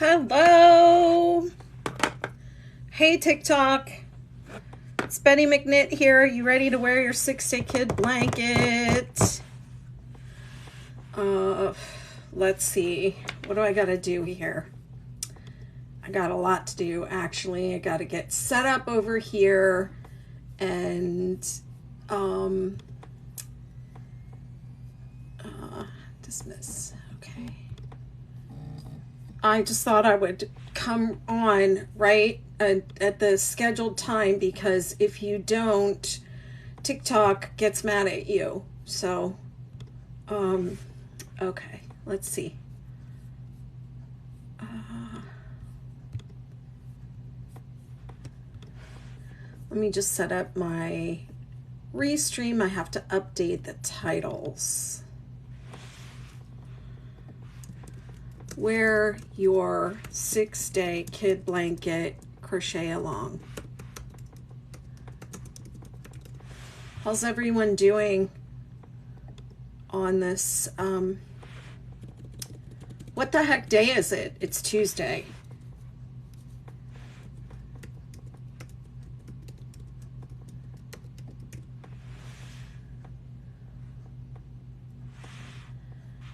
Hello. Hey TikTok. It's Betty McKnitt here. You ready to wear your 6-day kid blanket? Let's see. What do I got to do here? I got a lot to do actually. I got to get set up over here and dismiss. Okay. I just thought I would come on right at the scheduled time, because if you don't, TikTok gets mad at you. So, okay, let's see. Let me just set up my restream. I have to update the titles. Wear your 6-day kid blanket, crochet along. How's everyone doing on this? What the heck day is it? It's Tuesday.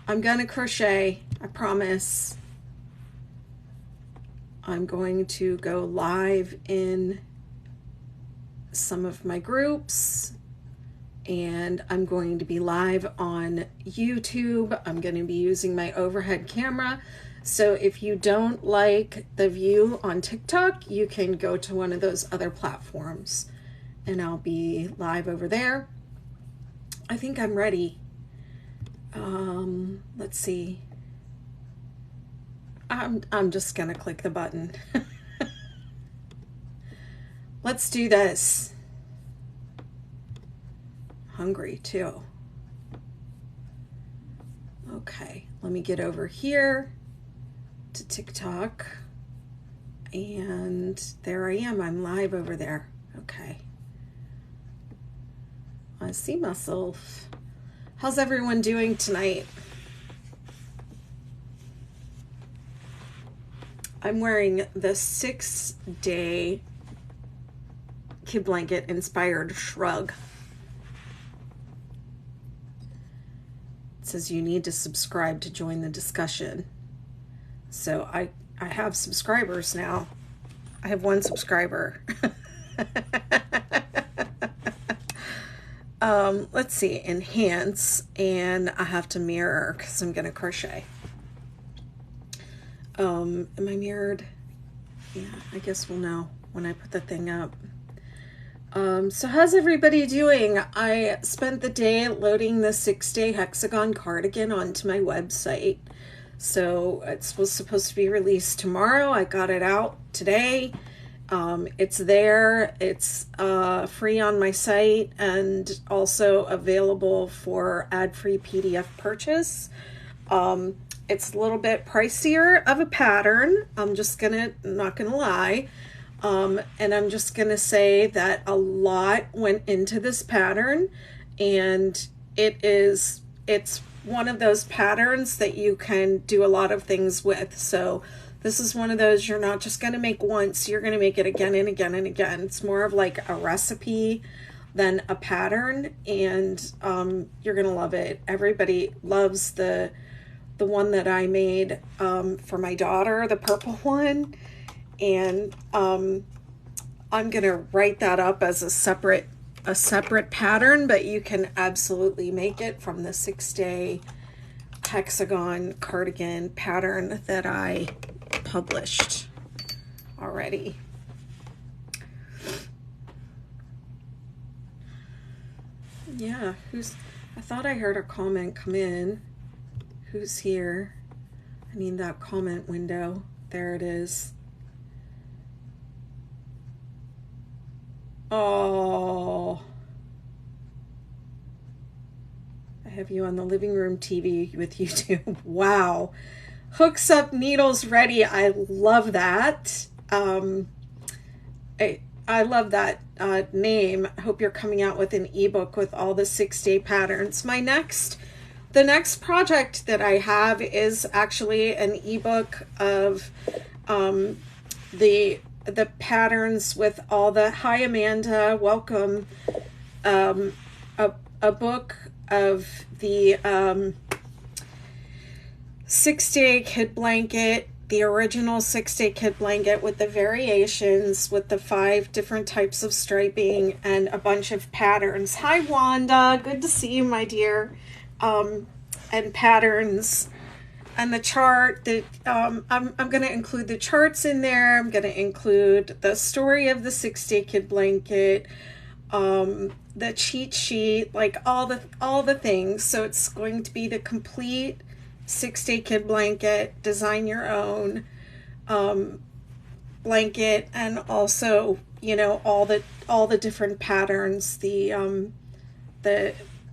I'm gonna crochet, I promise. I'm going to go live in some of my groups, and I'm going to be live on YouTube. I'm going to be using my overhead camera. So if you don't like the view on TikTok, you can go to one of those other platforms and I'll be live over there. I think I'm ready. Let's see. I'm just gonna click the button. Let's do this. Hungry too. Okay, let me get over here to TikTok, and there I am. I'm live over there. Okay. I see myself. How's everyone doing tonight? I'm wearing the 6-day kid blanket inspired shrug. It says you need to subscribe to join the discussion. So I have subscribers now. I have one subscriber. Let's see, enhance, and I have to mirror because I'm gonna crochet. Am I mirrored? Yeah, I guess we'll know when I put the thing up. So how's everybody doing? I spent the day loading the 6-day Hexagon Cardigan onto my website. So it was supposed to be released tomorrow. I got it out today. It's there. It's free on my site and also available for ad-free PDF purchase. It's a little bit pricier of a pattern. I'm not gonna lie. And I'm just gonna say that a lot went into this pattern, and it's one of those patterns that you can do a lot of things with. So this is one of those you're not just gonna make once, you're gonna make it again and again and again. It's more of like a recipe than a pattern, and you're gonna love it. Everybody loves the one that I made for my daughter, the purple one, and I'm gonna write that up as a separate pattern, but you can absolutely make it from the 6-day Hexagon Cardigan pattern that I published already. Yeah, I thought I heard a comment come in. Who's here? I need that comment window. There it is. Oh, I have you on the living room TV with YouTube. Wow. Hooks up, needles ready. I love that. I love that name. I hope you're coming out with an ebook with all the 6-day patterns. My next the next project that I have is actually an ebook of the patterns with all the, hi Amanda, welcome, a book of the 6-day kid blanket, the original 6-day kid blanket with the variations, with the 5 different types of striping and a bunch of patterns. Hi Wanda, good to see you, my dear. And patterns and the chart that I'm going to include the charts in there. I'm going to include the story of the 6-day kid blanket, the cheat sheet, like all the things. So it's going to be the complete 6-day kid blanket, design your own blanket, and also, you know, all the different patterns, the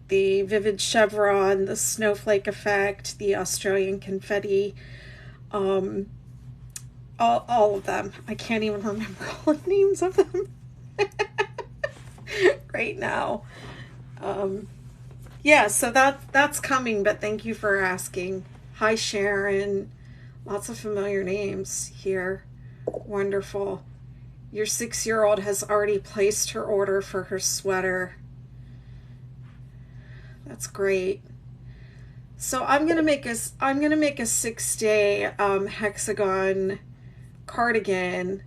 vivid chevron, the snowflake effect, the Australian confetti, all of them. I can't even remember all the names of them right now. Yeah, so that's coming, but thank you for asking. Hi Sharon, lots of familiar names here. Wonderful. Your 6-year-old has already placed her order for her sweater. That's great. So I'm gonna make a 6-day hexagon cardigan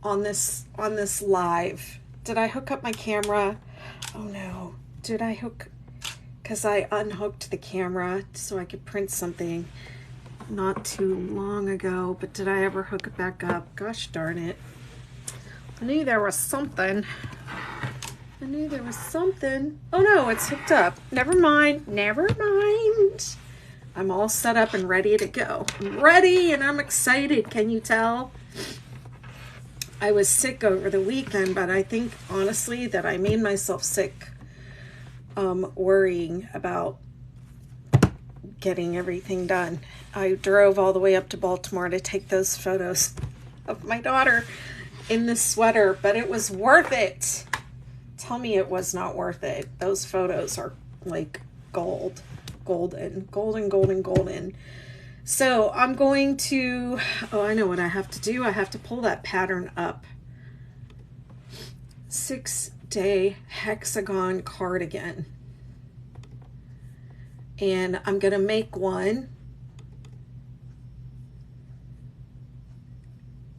on this live. Did I hook up my camera? Oh no, did I hook? Because I unhooked the camera so I could print something not too long ago, but did I ever hook it back up? Gosh darn it. I knew there was something. I knew there was something. Oh no, it's hooked up. Never mind. Never mind. I'm all set up and ready to go. I'm ready and I'm excited. Can you tell? I was sick over the weekend, but I think honestly that I made myself sick worrying about getting everything done. I drove all the way up to Baltimore to take those photos of my daughter in the sweater, but it was worth it. Tell me it was not worth it. Those photos are like gold, golden. So I'm going to, oh, I know what I have to do. I have to pull that pattern up. 6-day hexagon cardigan. And I'm going to make one.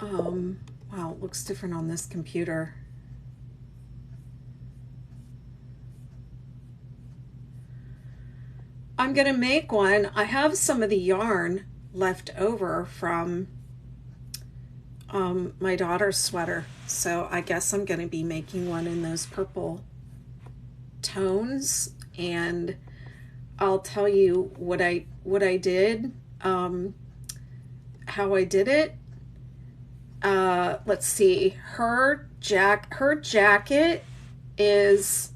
Wow, it looks different on this computer. I'm going to make one. I have some of the yarn left over from my daughter's sweater. So I guess I'm going to be making one in those purple tones. And I'll tell you what I did, how I did it. Let's see. Her jacket is,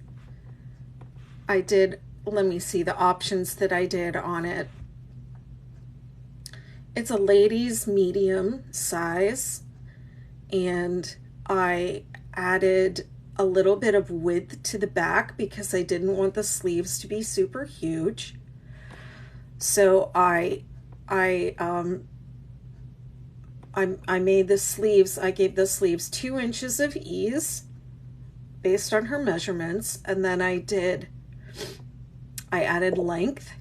let me see the options that I did on it. It's a ladies medium size, and I added a little bit of width to the back because I didn't want the sleeves to be super huge. So I made the sleeves, I gave the sleeves 2 inches of ease based on her measurements, and then I added length,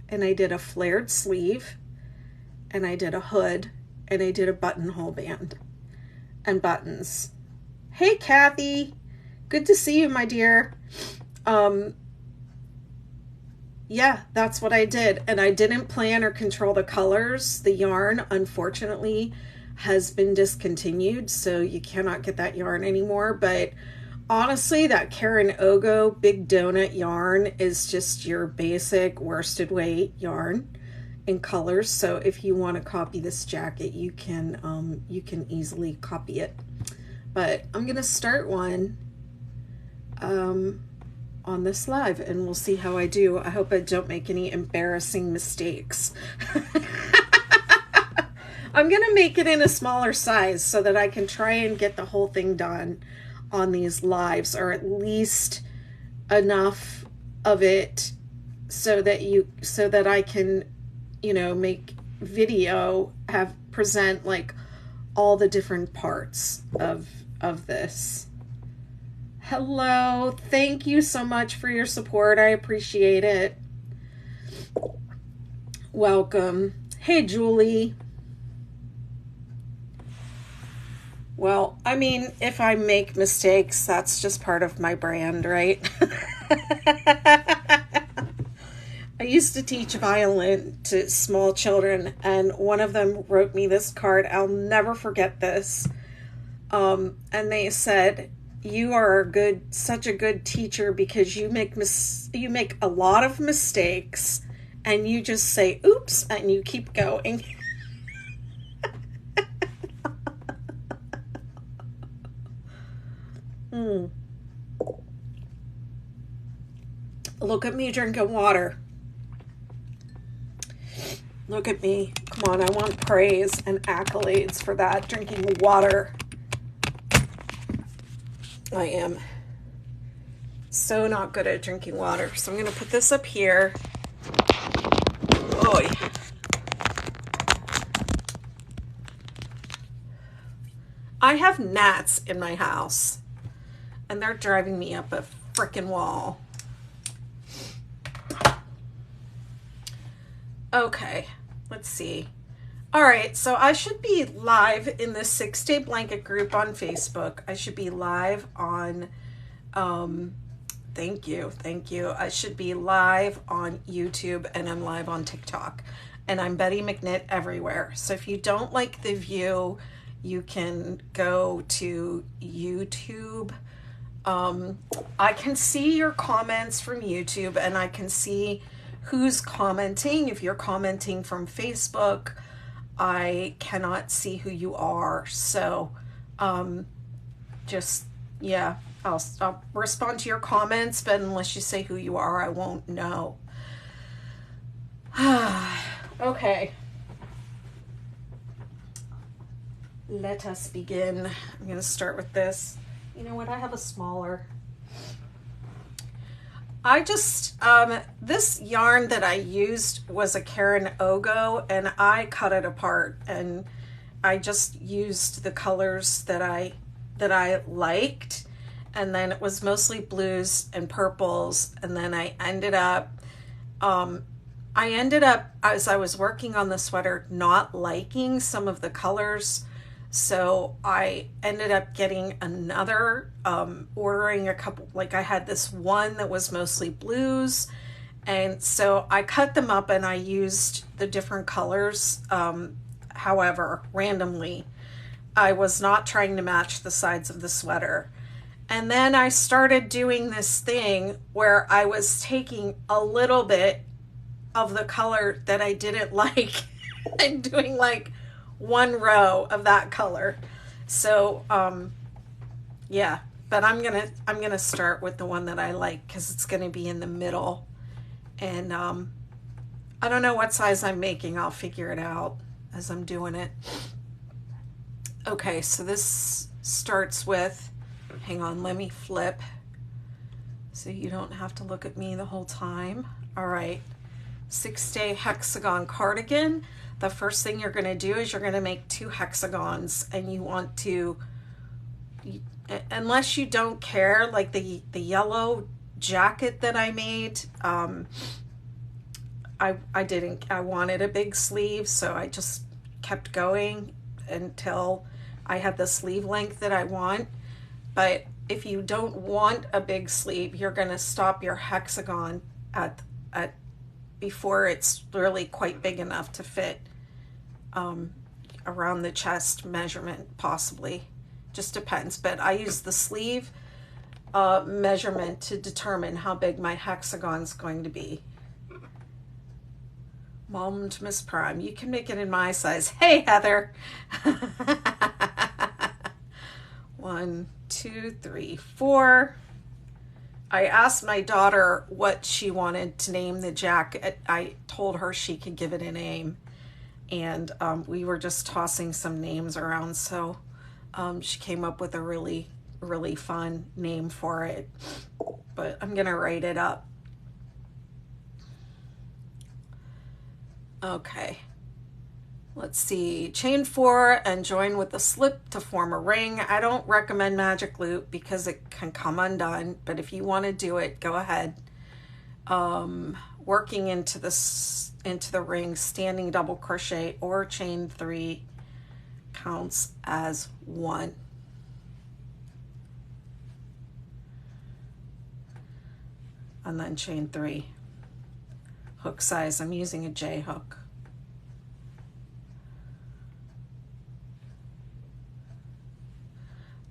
and I did a flared sleeve, and I did a hood, and I did a buttonhole band and buttons. Hey Kathy, good to see you, my dear. Yeah, that's what I did, and I didn't plan or control the colors. The yarn, unfortunately, has been discontinued, so you cannot get that yarn anymore, but honestly, that Karen Ogo Big Donut yarn is just your basic worsted weight yarn in colors. So if you want to copy this jacket, you can easily copy it. But I'm gonna start one on this live, and we'll see how I do. I hope I don't make any embarrassing mistakes. I'm gonna make it in a smaller size so that I can try and get the whole thing done on these lives, or at least enough of it so that I can, you know, make video, present like all the different parts of this. Hello, thank you so much for your support. I appreciate it. Welcome. Hey, Julie. Well, I mean, if I make mistakes, that's just part of my brand, right? I used to teach violin to small children, and one of them wrote me this card. I'll never forget this. And they said, "You are such a good teacher because you make a lot of mistakes, and you just say oops and you keep going." Look at me drinking water. Look at me. Come on, I want praise and accolades for that. Drinking water. I am so not good at drinking water. So I'm going to put this up here. Oh, yeah. I have gnats in my house, and they're driving me up a frickin' wall. Okay, let's see. All right, so I should be live in the 6-Day Blanket group on Facebook. I should be live on, thank you. I should be live on YouTube, and I'm live on TikTok. And I'm Betty McNitt everywhere. So if you don't like the view, you can go to YouTube. I can see your comments from YouTube, and I can see who's commenting. If you're commenting from Facebook, I cannot see who you are. So just, yeah, I'll respond to your comments, but unless you say who you are, I won't know. Okay. Let us begin. I'm going to start with this. You know what? I have a smaller. I just, this yarn that I used was a Karen Ogo, and I cut it apart, and I just used the colors that I liked, and then it was mostly blues and purples, and then I ended up, as I was working on the sweater, not liking some of the colors. So I ended up getting another, ordering a couple, like I had this one that was mostly blues. And so I cut them up and I used the different colors. However, randomly, I was not trying to match the sides of the sweater. And then I started doing this thing where I was taking a little bit of the color that I didn't like and doing like one row of that color. So yeah, but I'm gonna start with the one that I like because it's gonna be in the middle. And I don't know what size I'm making. I'll figure it out as I'm doing it. Okay, so this starts with, hang on, let me flip so you don't have to look at me the whole time. All right, 6-Day Hexagon Cardigan. The first thing you're going to do is you're going to make 2 hexagons, and you want to, unless you don't care, like the yellow jacket that I made, I wanted a big sleeve, so I just kept going until I had the sleeve length that I want. But if you don't want a big sleeve, you're going to stop your hexagon at before it's really quite big enough to fit around the chest measurement, possibly. Just depends. But I use the sleeve measurement to determine how big my hexagon's going to be. Mom to Miss Prime, you can make it in my size. Hey, Heather. 1, 2, 3, 4. I asked my daughter what she wanted to name the jacket. I told her she could give it a name, and we were just tossing some names around, so she came up with a really, really fun name for it, but I'm gonna write it up. Okay. Let's see, chain 4 and join with the slip to form a ring. I don't recommend magic loop because it can come undone, but if you want to do it, go ahead. Working into the ring, standing double crochet or chain 3 counts as 1. And then chain 3. Hook size, I'm using a J hook.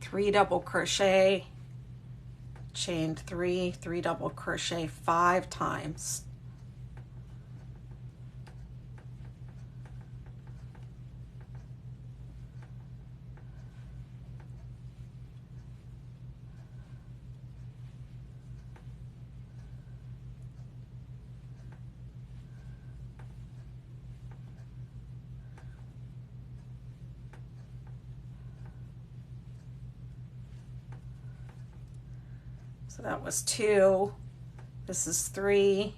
Three double crochet, chain 3, 3 double crochet 5 times. So that was 2. This is 3.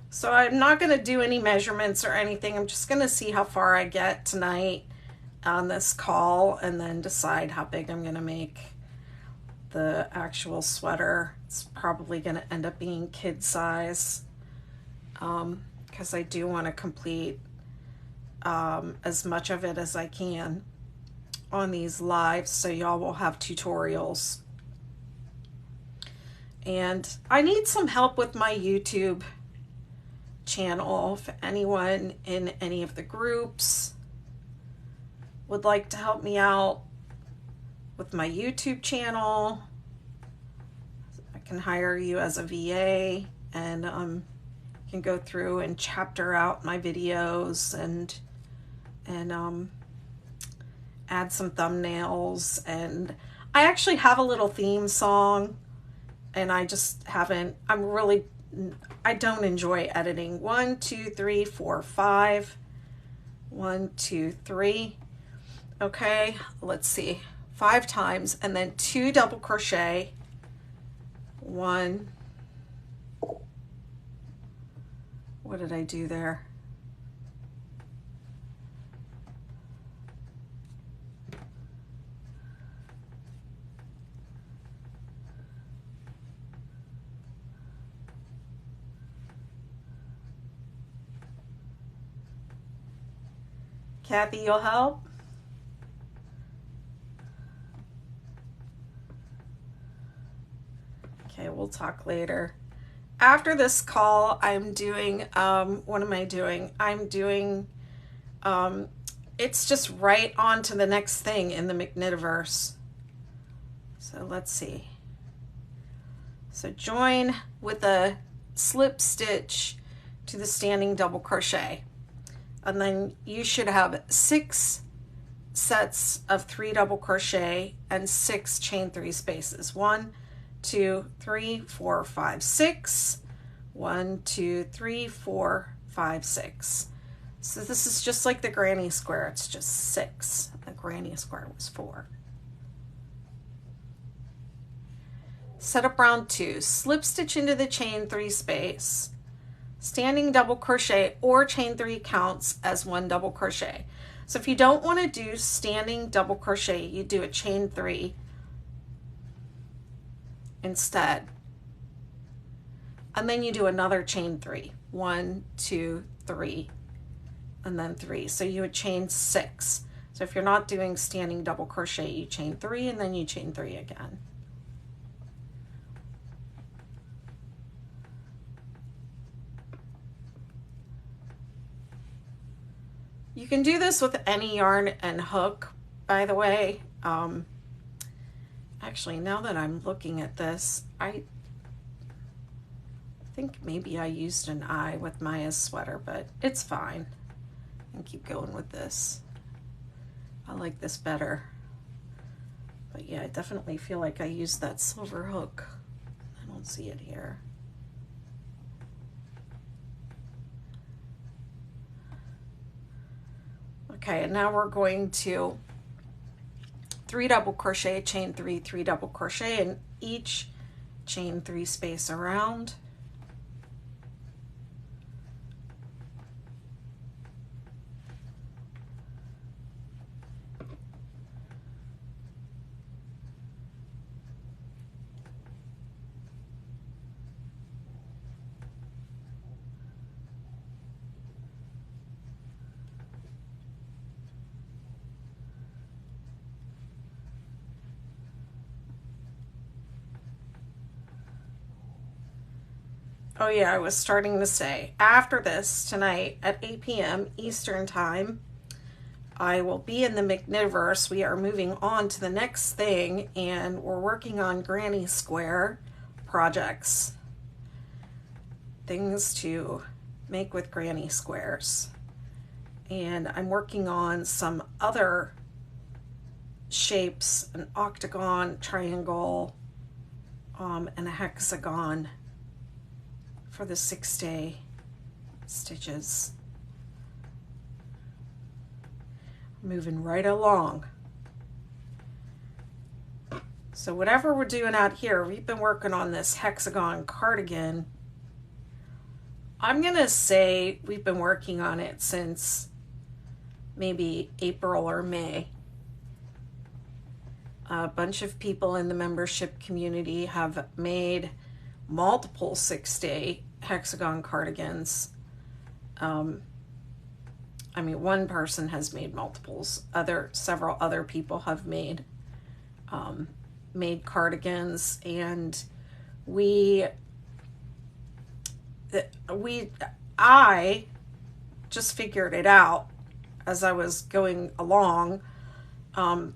So I'm not going to do any measurements or anything. I'm just going to see how far I get tonight on this call and then decide how big I'm going to make the actual sweater. It's probably going to end up being kid size because I do want to complete as much of it as I can on these lives, so y'all will have tutorials. And I need some help with my YouTube channel. If anyone in any of the groups would like to help me out with my YouTube channel, I can hire you as a VA and can go through and chapter out my videos and add some thumbnails. And I actually have a little theme song, and I just haven't, I don't enjoy editing. 1, 2, 3, 4, 5. 1, 2, 3. Okay, let's see. 5 times, and then 2 double crochet. 1. What did I do there? Kathy, you'll help? Okay, we'll talk later. After this call, I'm doing, what am I doing? I'm doing, it's just right on to the next thing in the McKnitiverse. So let's see. So join with a slip stitch to the standing double crochet. And then you should have 6 sets of 3 double crochet and 6 chain 3 spaces. 1, 2, 3, 4, 5, 6. 1, 2, 3, 4, 5, 6. So this is just like the granny square. It's just 6. The granny square was 4. Set up round 2. Slip stitch into the chain 3 space. Standing double crochet or chain 3 counts as 1 double crochet. So if you don't want to do standing double crochet, you do a chain 3 instead. And then you do another chain 3. 1, 2, 3, and then 3. So you would chain 6. So if you're not doing standing double crochet, you chain 3 and then you chain 3 again. You can do this with any yarn and hook, by the way. Actually, now that I'm looking at this, I think maybe I used an eye with Maya's sweater, but it's fine. I can keep going with this. I like this better. But yeah, I definitely feel like I used that silver hook. I don't see it here. Okay, and now we're going to 3 double crochet, chain 3, 3 double crochet in each chain 3 space around. Oh yeah, I was starting to say, after this tonight at 8 p.m. Eastern Time, I will be in the McKnitverse. We are moving on to the next thing, and we're working on granny square projects. Things to make with granny squares. And I'm working on some other shapes, an octagon, triangle, and a hexagon for the 6-day stitches. Moving right along. So whatever we're doing out here, we've been working on this hexagon cardigan. I'm gonna say we've been working on it since maybe April or May. A bunch of people in the membership community have made multiple 6-day hexagon cardigans. I mean, one person has made multiples. Several other people have made cardigans, and I just figured it out as I was going along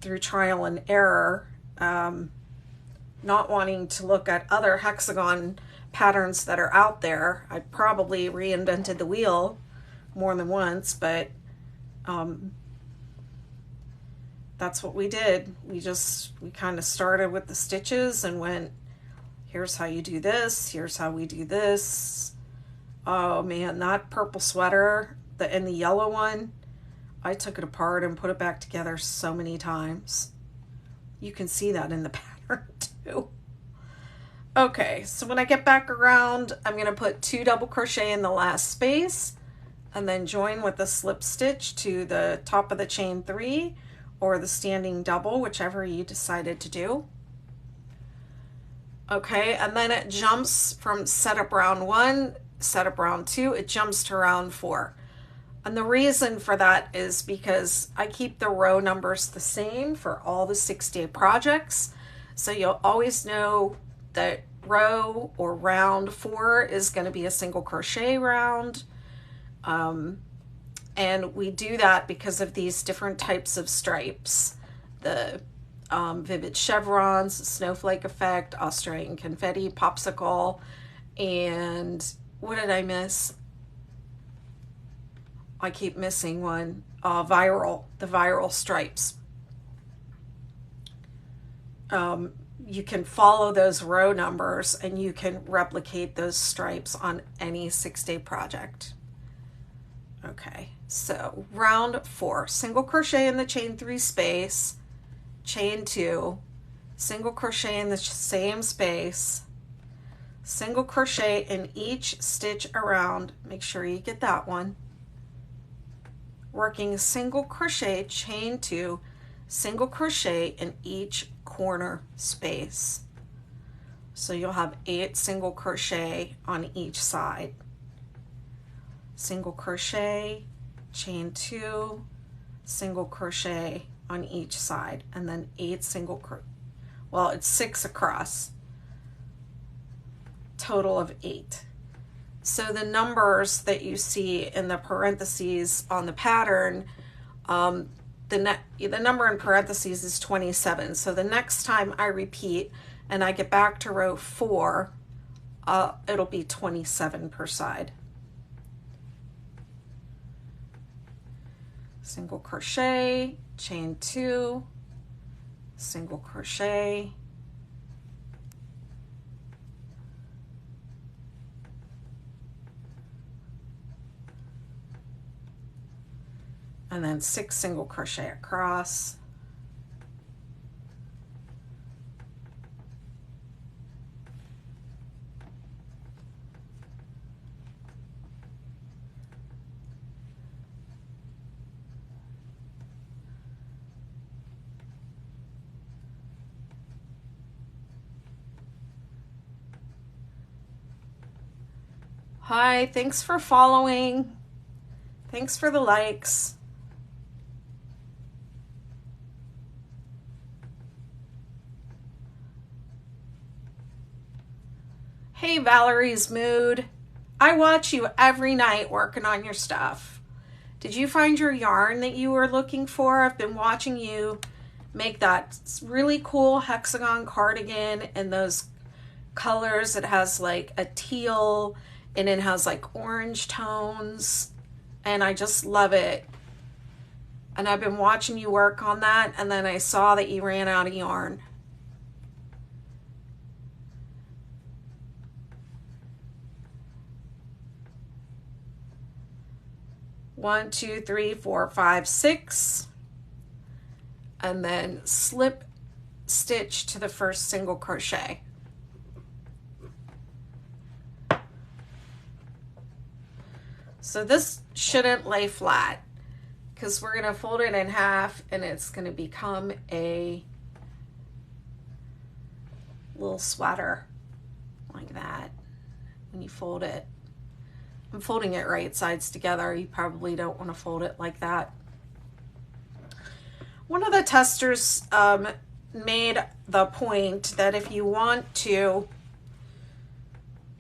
through trial and error, not wanting to look at other hexagon patterns that are out there. I probably reinvented the wheel more than once, but that's what we did. We kind of started with the stitches and went, here's how you do this, here's how we do this. Oh man, that purple sweater, and the yellow one, I took it apart and put it back together so many times. You can see that in the pattern too. Okay, so when I get back around, I'm going to put 2 double crochet in the last space and then join with a slip stitch to the top of the chain 3 or the standing double, whichever you decided to do. Okay, and then it jumps from setup round 1, setup round 2, it jumps to round 4. And the reason for that is because I keep the row numbers the same for all the 6-day projects. So you'll always know that row or round 4 is going to be a single crochet round. And we do that because of these different types of stripes. The vivid chevrons, snowflake effect, Australian confetti, popsicle, and what did I miss? I keep missing one. The viral stripes. You can follow those row numbers and you can replicate those stripes on any 6-day project. Okay, so round 4, single crochet in the chain 3 space, chain 2, single crochet in the same space, single crochet in each stitch around, make sure you get that one, working single crochet, chain 2, single crochet in each corner space. So you'll have 8 single crochet on each side. Single crochet, chain 2, single crochet on each side, and then 8 single crochet. Well, it's 6 across, total of 8. So the numbers that you see in the parentheses on the pattern, the number in parentheses is 27. So the next time I repeat and I get back to row 4, it'll be 27 per side. Single crochet, chain 2, single crochet, and then 6 single crochet across, Hi, thanks for following. Thanks for the likes. Hey, Valerie's Mood. I watch you every night working on your stuff. Did you find your yarn that you were looking for? I've been watching you make that really cool hexagon cardigan in those colors. It has like a teal and it has like orange tones, and I just love it. And I've been watching you work on that, and then I saw that you ran out of yarn. One, two, three, four, five, six, and then slip stitch to the first single crochet. So this shouldn't lay flat because we're going to fold it in half and it's going to become a little sweater like that when you fold it. I'm folding it right sides together. You probably don't want to fold it like that. One of the testers made the point that if you want to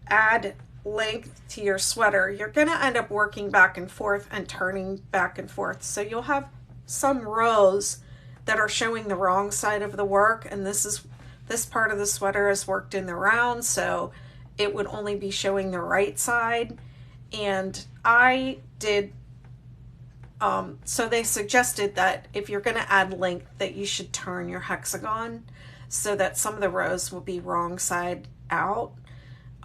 add length to your sweater, you're going to end up working back and forth and turning back and forth. So you'll have some rows that are showing the wrong side of the work, and this part of the sweater is worked in the round, so it would only be showing the right side. And I did so they suggested that if you're going to add length that you should turn your hexagon so that some of the rows will be wrong side out.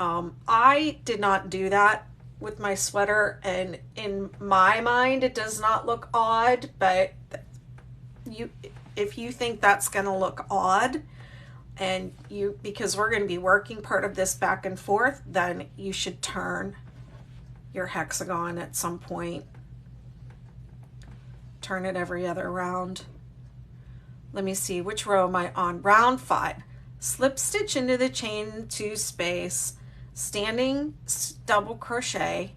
I did not do that with my sweater, and in my mind it does not look odd, but if you think that's going to look odd, and because we're going to be working part of this back and forth, then you should turn your hexagon at some point. Turn it every other round. Let me see, which row am I on? Round 5. Slip stitch into the chain 2 space, standing double crochet.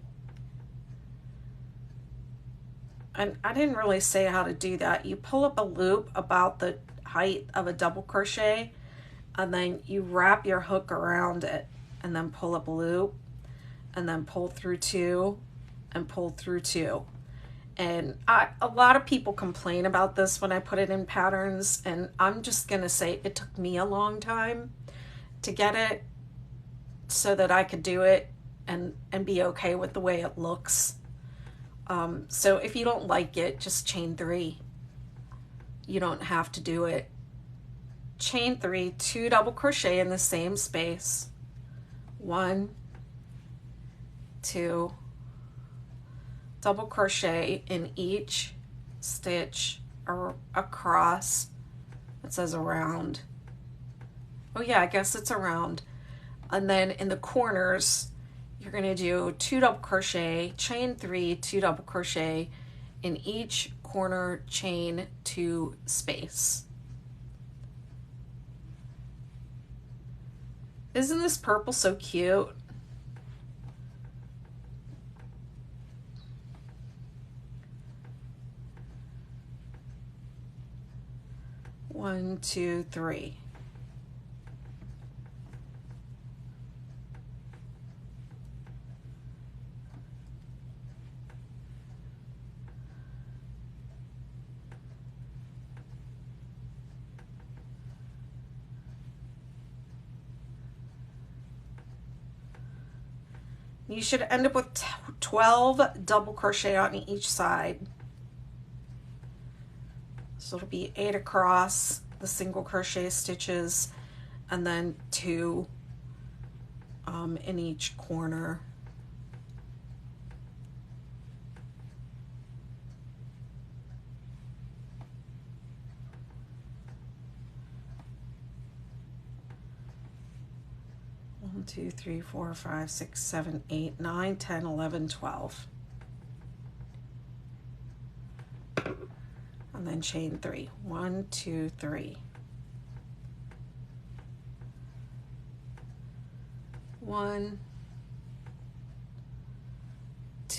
And I didn't really say how to do that. You pull up a loop about the height of a double crochet, and then you wrap your hook around it and then pull up a loop and then pull through 2 and pull through 2. And a lot of people complain about this when I put it in patterns, and I'm just gonna say it took me a long time to get it so that I could do it and be okay with the way it looks. So if you don't like it, just chain 3. You don't have to do it. Chain 3, 2 double crochet in the same space. 1, 2, double crochet in each stitch across. It says around. Oh yeah, I guess it's around. And then in the corners, you're going to do 2 double crochet, chain 3, 2 double crochet in each corner, chain 2 space. Isn't this purple so cute? One, two, three. You should end up with 12 double crochet on each side. So it'll be 8 across the single crochet stitches, and then 2 in each corner. One, 2, 3, 4, 5, 6, 7, 8, 9, 10, 11, 12. And then chain 3. 1, 2, 3. 1,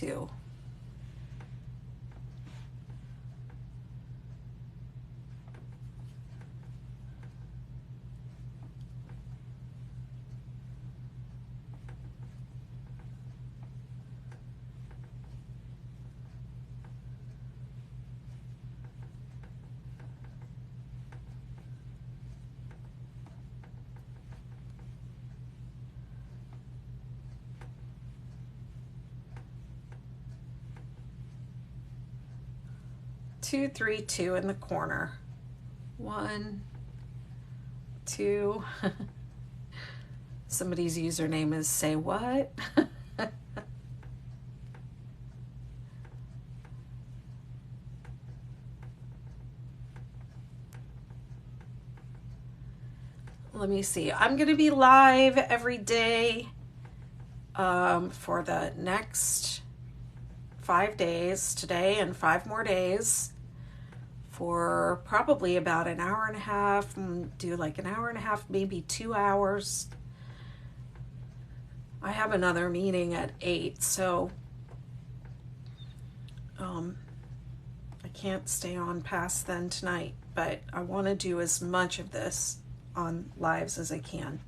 2. Two, 3, 2 in the corner. 1, 2. Somebody's username is say what? Let me see. I'm going to be live every day for the next 5 days, today and 5 more days, for probably about an hour and a half, and do like an hour and a half, maybe 2 hours. I have another meeting at 8, so I can't stay on past then tonight, but I want to do as much of this on lives as I can.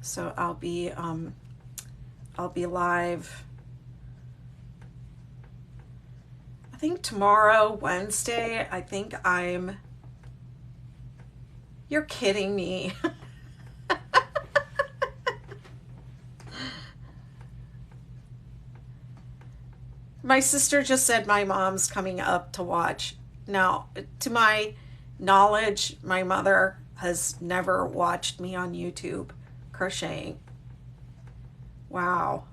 So I'll be live, I think tomorrow, Wednesday. I think you're kidding me. My sister just said my mom's coming up to watch. Now, to my knowledge, my mother has never watched me on YouTube crocheting. Wow.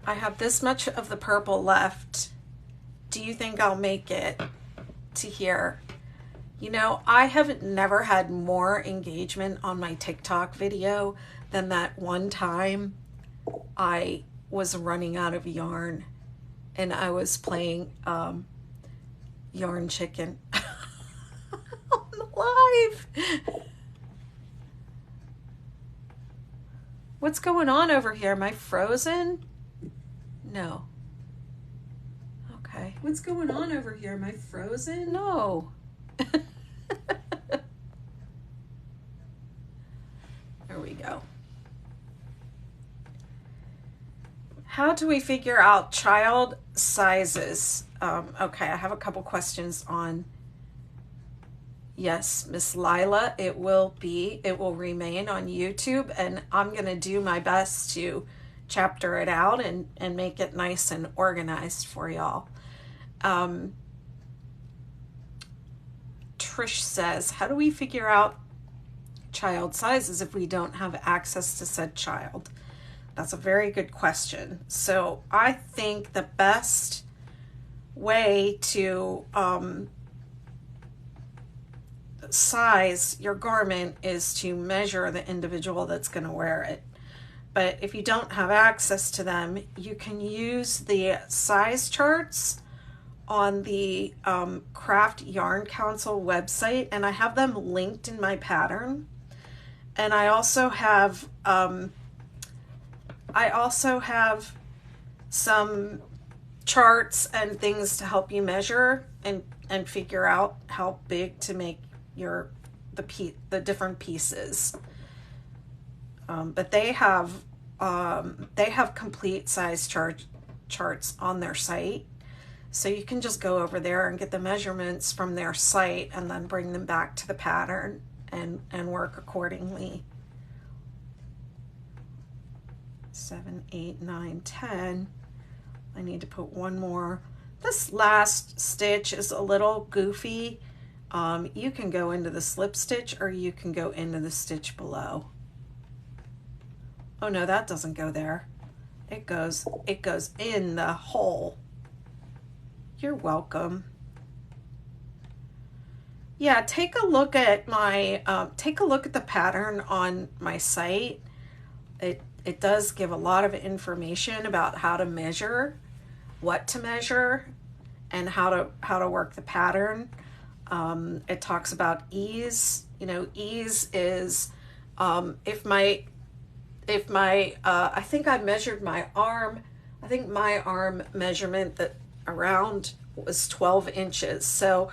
I have this much of the purple left. Do you think I'll make it to here? You know, I have never had more engagement on my TikTok video than that one time I was running out of yarn and I was playing Yarn Chicken on the live. What's going on over here? Am I frozen? No. Okay. What's going on over here? Am I frozen? No. There we go. How do we figure out child sizes? Okay, I have a couple questions on. Yes, Miss Lila, it will remain on YouTube, and I'm going to do my best to chapter it out and make it nice and organized for y'all. Trish says, how do we figure out child sizes if we don't have access to said child? That's a very good question. So I think the best way to size your garment is to measure the individual that's going to wear it. But if you don't have access to them, you can use the size charts on the Craft Yarn Council website, and I have them linked in my pattern. And I also have some charts and things to help you measure and figure out how big to make the different pieces. But they have complete size charts on their site. So you can just go over there and get the measurements from their site and then bring them back to the pattern and work accordingly. 7, 8, 9, 10. I need to put one more. This last stitch is a little goofy. You can go into the slip stitch or you can go into the stitch below. Oh no, that doesn't go there. It goes in the hole. You're welcome. Yeah, take a look at my take a look at the pattern on my site. It does give a lot of information about how to measure, what to measure, and how to work the pattern. It talks about ease. You know, ease is if my I think I measured my arm. I think my arm measurement that around was 12 inches. So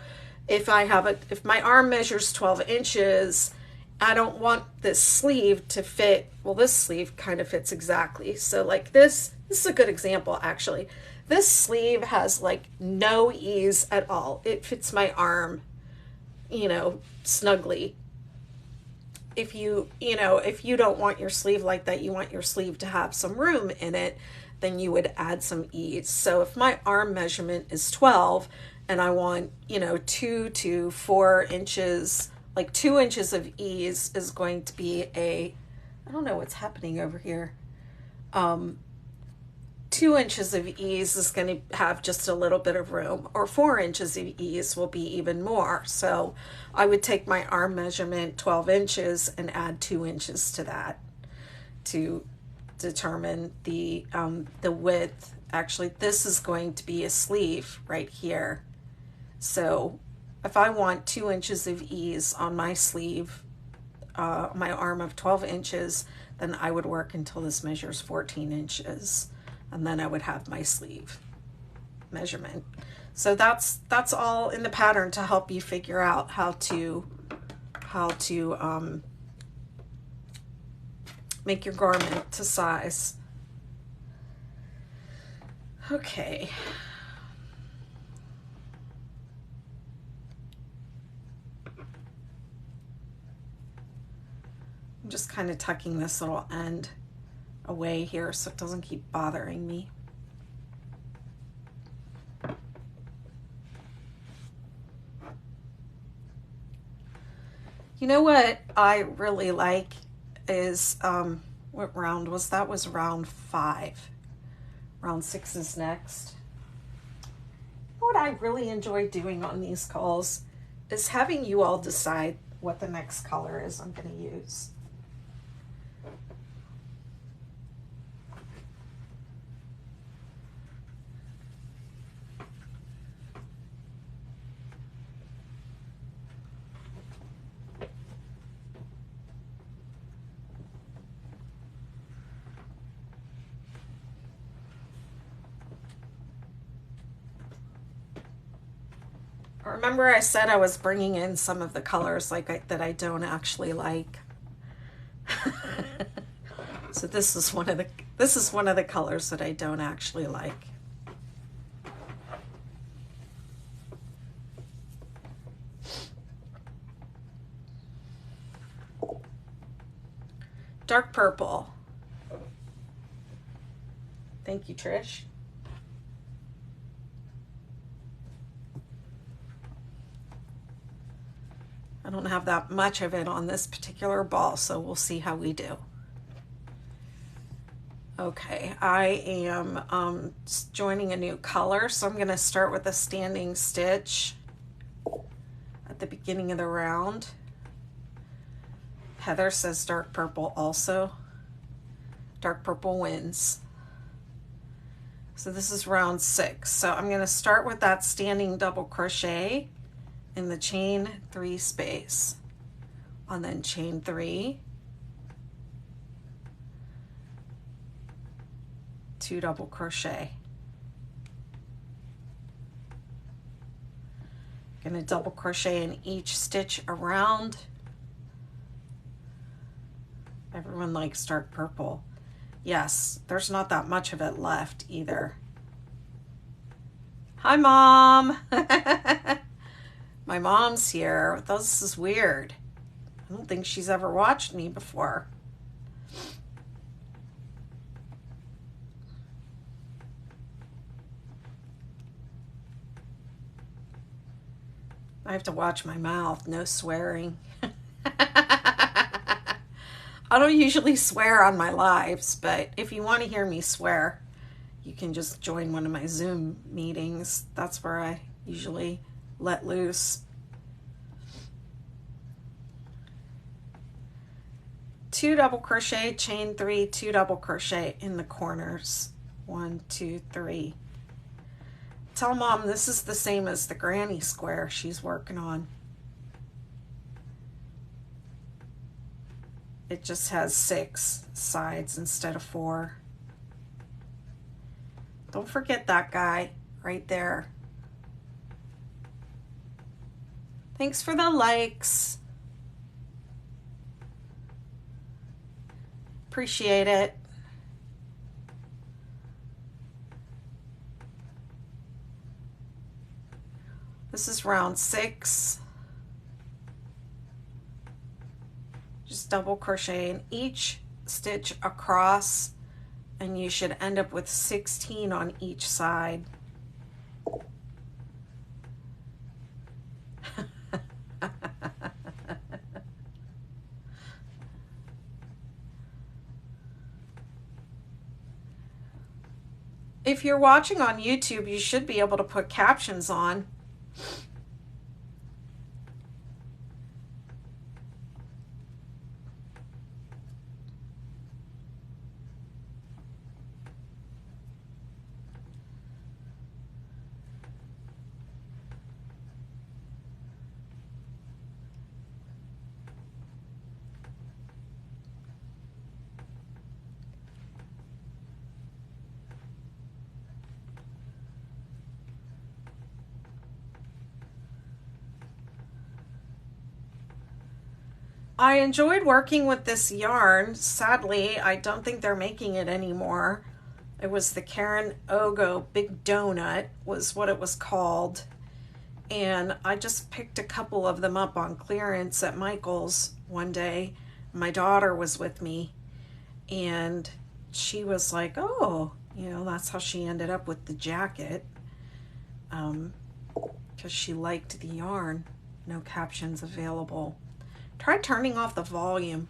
if my arm measures 12 inches, I don't want this sleeve to fit. Well, this sleeve kind of fits exactly. So like this is a good example actually. This sleeve has like no ease at all. It fits my arm, you know, snugly. If you don't want your sleeve like that, you want your sleeve to have some room in it, then you would add some ease. So if my arm measurement is 12 and I want, 2 to 4 inches, like 2 inches of ease is going to be I don't know what's happening over here. 2 inches of ease is going to have just a little bit of room, or 4 inches of ease will be even more. So I would take my arm measurement 12 inches and add 2 inches to that to determine the width. Actually, this is going to be a sleeve right here. So if I want 2 inches of ease on my sleeve, my arm of 12 inches, then I would work until this measures 14 inches. And then I would have my sleeve measurement. So that's all in the pattern to help you figure out how to make your garment to size. Okay. I'm just kind of tucking this little end away here so it doesn't keep bothering me. You know what I really like is, what round was that? Was round 5. Round 6 is next. What I really enjoy doing on these calls is having you all decide what the next color is I'm going to use. Remember I said I was bringing in some of the colors that I don't actually like. So this is one of the colors that I don't actually like. Dark purple. Thank you, Trish. I don't have that much of it on this particular ball, so we'll see how we do. Okay, I am joining a new color, so I'm going to start with a standing stitch at the beginning of the round. Heather says dark purple also. Dark purple wins. So this is round 6. So I'm going to start with that standing double crochet in the chain 3 space, and then chain 3, 2 double crochet. Going to double crochet in each stitch around. Everyone likes dark purple. Yes, there's not that much of it left either. Hi, Mom. My mom's here. This is weird. I don't think she's ever watched me before. I have to watch my mouth. No swearing. I don't usually swear on my lives, but if you want to hear me swear, you can just join one of my Zoom meetings. That's where I usually let loose. 2 double crochet, chain 3, 2 double crochet in the corners. 1, 2, 3. Tell Mom this is the same as the granny square she's working on. It just has 6 sides instead of 4. Don't forget that guy right there. Thanks for the likes. Appreciate it. This is round 6. Just double crochet in each stitch across, and you should end up with 16 on each side. If you're watching on YouTube, you should be able to put captions on. I enjoyed working with this yarn. Sadly, I don't think they're making it anymore. It was the Karen Ogo Big Donut was what it was called. And I just picked a couple of them up on clearance at Michael's one day. My daughter was with me, and she was like, oh, you know, that's how she ended up with the jacket, because she liked the yarn. No captions available. Try turning off the volume.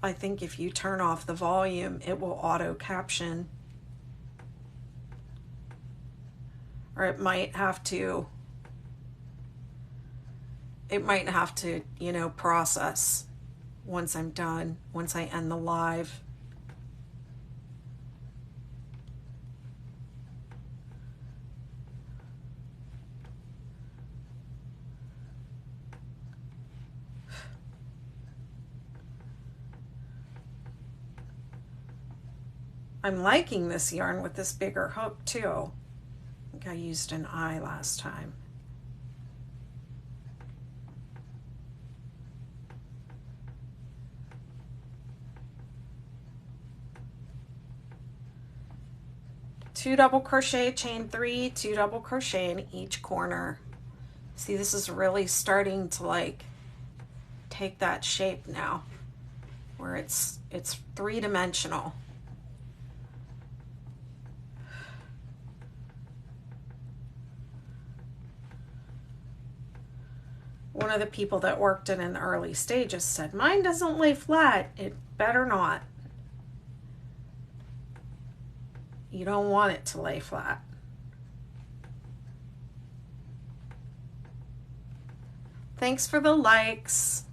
I think if you turn off the volume, it will auto caption. Or it might have to, you know, process once I'm done, once I end the live. I'm liking this yarn with this bigger hook too. I think I used an eye last time. Two double crochet, chain 3, 2 double crochet in each corner. See, this is really starting to like take that shape now, where it's 3-dimensional. One of the people that worked in the early stages said, mine doesn't lay flat. It better not. You don't want it to lay flat. Thanks for the likes.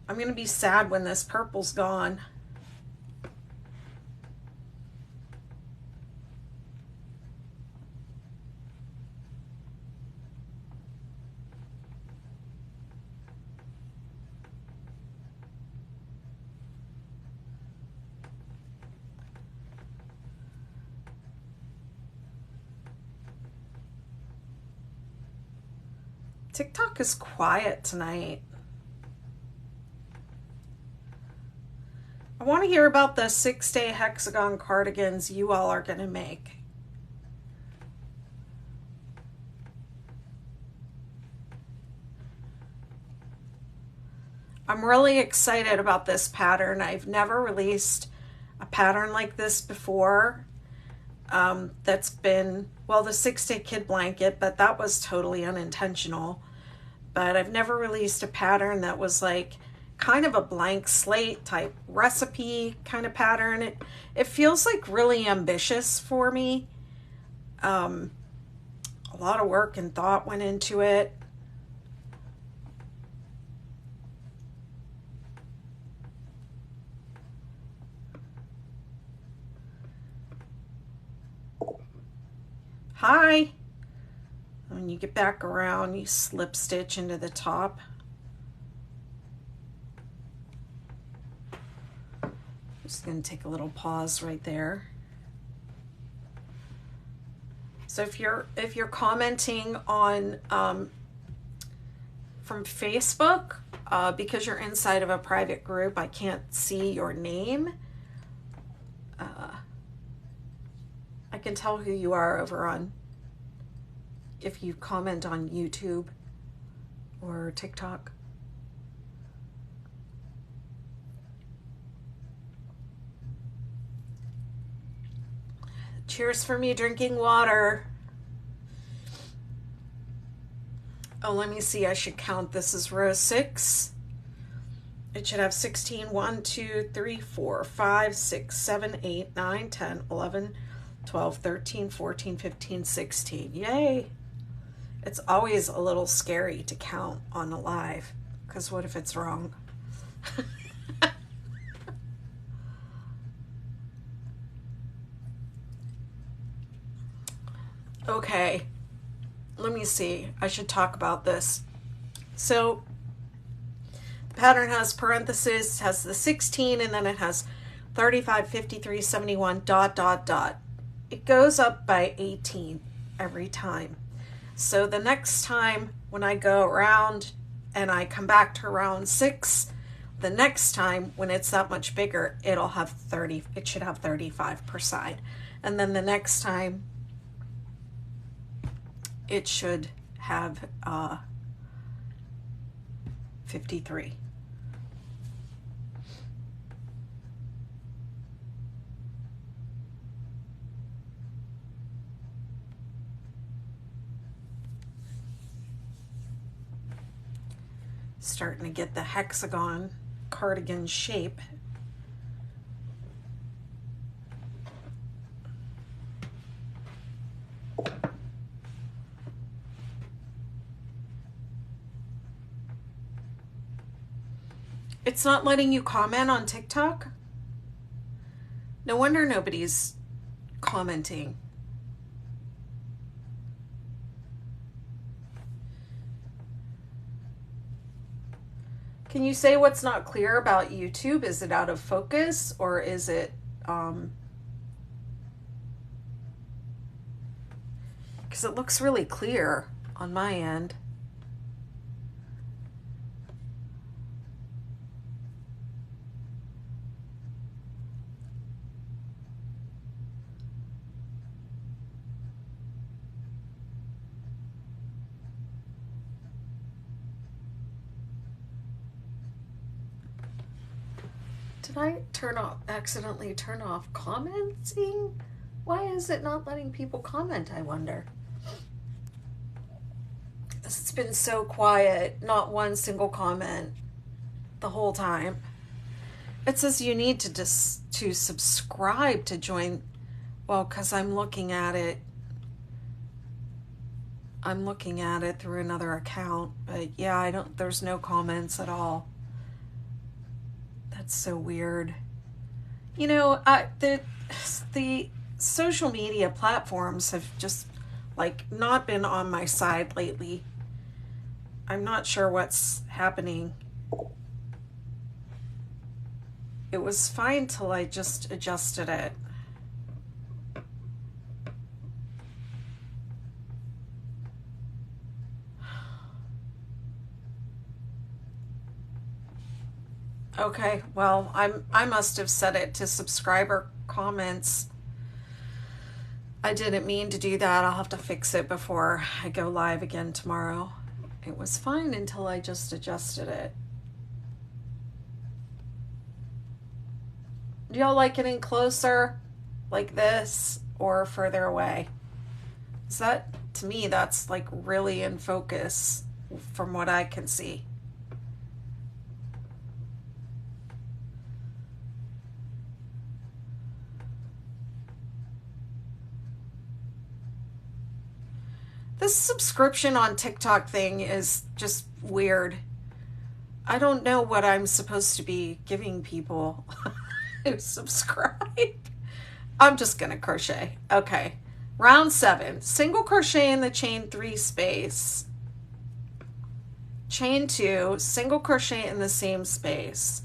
I'm going to be sad when this purple's gone. TikTok is quiet tonight. I want to hear about the 6-day hexagon cardigans you all are going to make. I'm really excited about this pattern. I've never released a pattern like this before. That's been, well, the 6-day kid blanket, but that was totally unintentional. But I've never released a pattern that was like kind of a blank slate type recipe kind of pattern. It feels like really ambitious for me. A lot of work and thought went into it. Hi. When you get back around, you slip stitch into the top. Just going to take a little pause right there. So if you're commenting on from Facebook, because you're inside of a private group, I can't see your name. I can tell who you are over on, if you comment on YouTube or TikTok. Cheers for me drinking water. Oh, let me see. I should count. This is row 6. It should have 16, 1, 2, 3, 4, 5, 6, 7, 8, 9, 10, 11, 12, 13, 14, 15, 16. Yay. It's always a little scary to count on a live, because what if it's wrong? Okay, let me see. I should talk about this. So the pattern has parentheses, has the 16, and then it has 35, 53, 71, ... It goes up by 18 every time. So the next time when I go around and I come back to round 6, the next time when it's that much bigger, it'll have 30, it should have 35 per side. And then the next time it should have 53. Starting to get the hexagon cardigan shape. It's not letting you comment on TikTok? No wonder nobody's commenting. Can you say what's not clear about YouTube? Is it out of focus, or is it because it looks really clear on my end. Did I accidentally turn off commenting? Why is it not letting people comment, I wonder? It's been so quiet, not one single comment the whole time. It says you need to subscribe to join. Well, because I'm looking at it through another account, but yeah, there's no comments at all. That's so weird. You know, the social media platforms have just like not been on my side lately. I'm not sure what's happening. It was fine till I just adjusted it. Okay, well, I must have set it to subscriber comments. I didn't mean to do that. I'll have to fix it before I go live again tomorrow. It was fine until I just adjusted it. Do y'all like it in closer like this or further away? Is that, to me, that's like really in focus from what I can see. This subscription on TikTok thing is just weird. I don't know what I'm supposed to be giving people who subscribe. I'm just gonna crochet. Okay. Round 7. Single crochet in the chain 3 space. Chain 2, single crochet in the same space.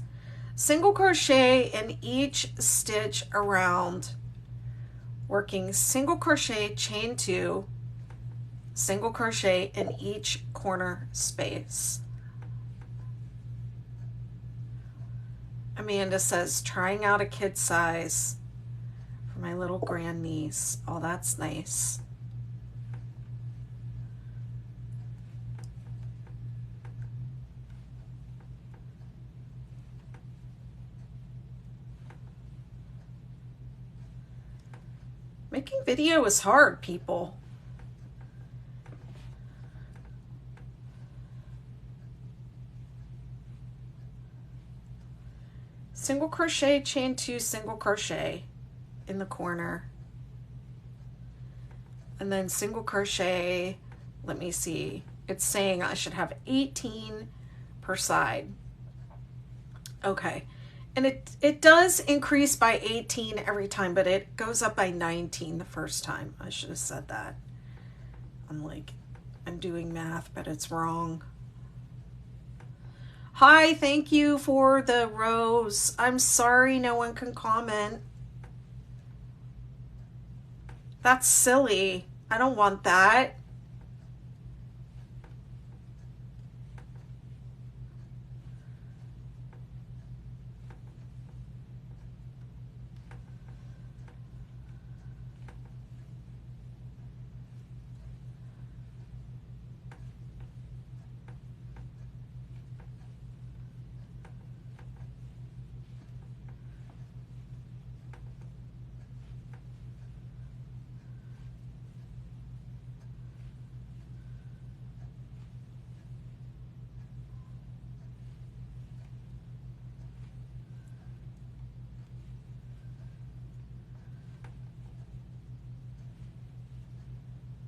Single crochet in each stitch around, working single crochet, chain 2, single crochet in each corner space. Amanda says, trying out a kid size for my little grandniece. Oh, that's nice. Making video is hard, people. Single crochet, chain 2, single crochet in the corner. And then single crochet, let me see. It's saying I should have 18 per side. Okay. And it does increase by 18 every time, but it goes up by 19 the first time. I should have said that. I'm doing math, but it's wrong. Hi, thank you for the rose. I'm sorry no one can comment. That's silly. I don't want that.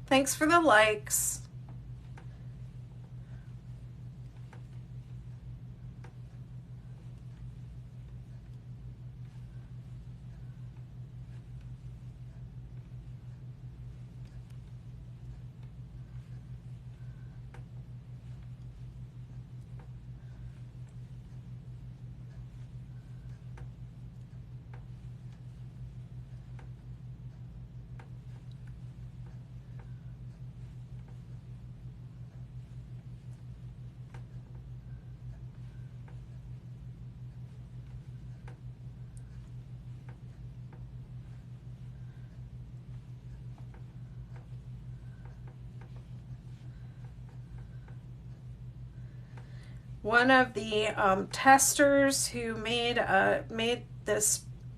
Thanks for the likes. One of the testers who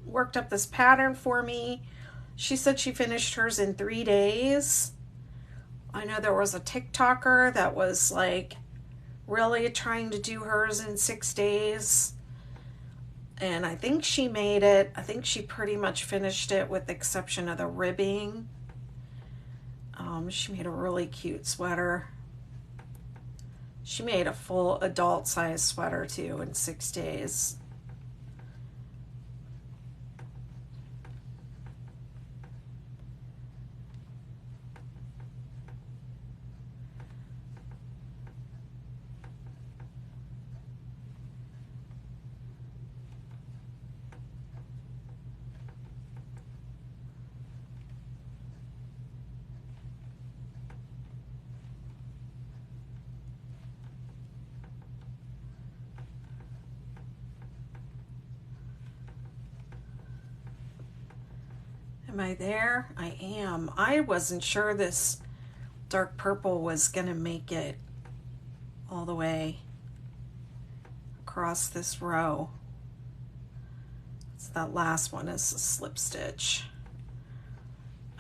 worked up this pattern for me, she said she finished hers in 3 days. I know there was a TikToker that was like really trying to do hers in 6 days. And I think she made it. I think she pretty much finished it with the exception of the ribbing. She made a really cute sweater. She made a full adult size sweater too in 6 days. Am I there? I am. I wasn't sure this dark purple was gonna make it all the way across this row. Let's So that last one is a slip stitch.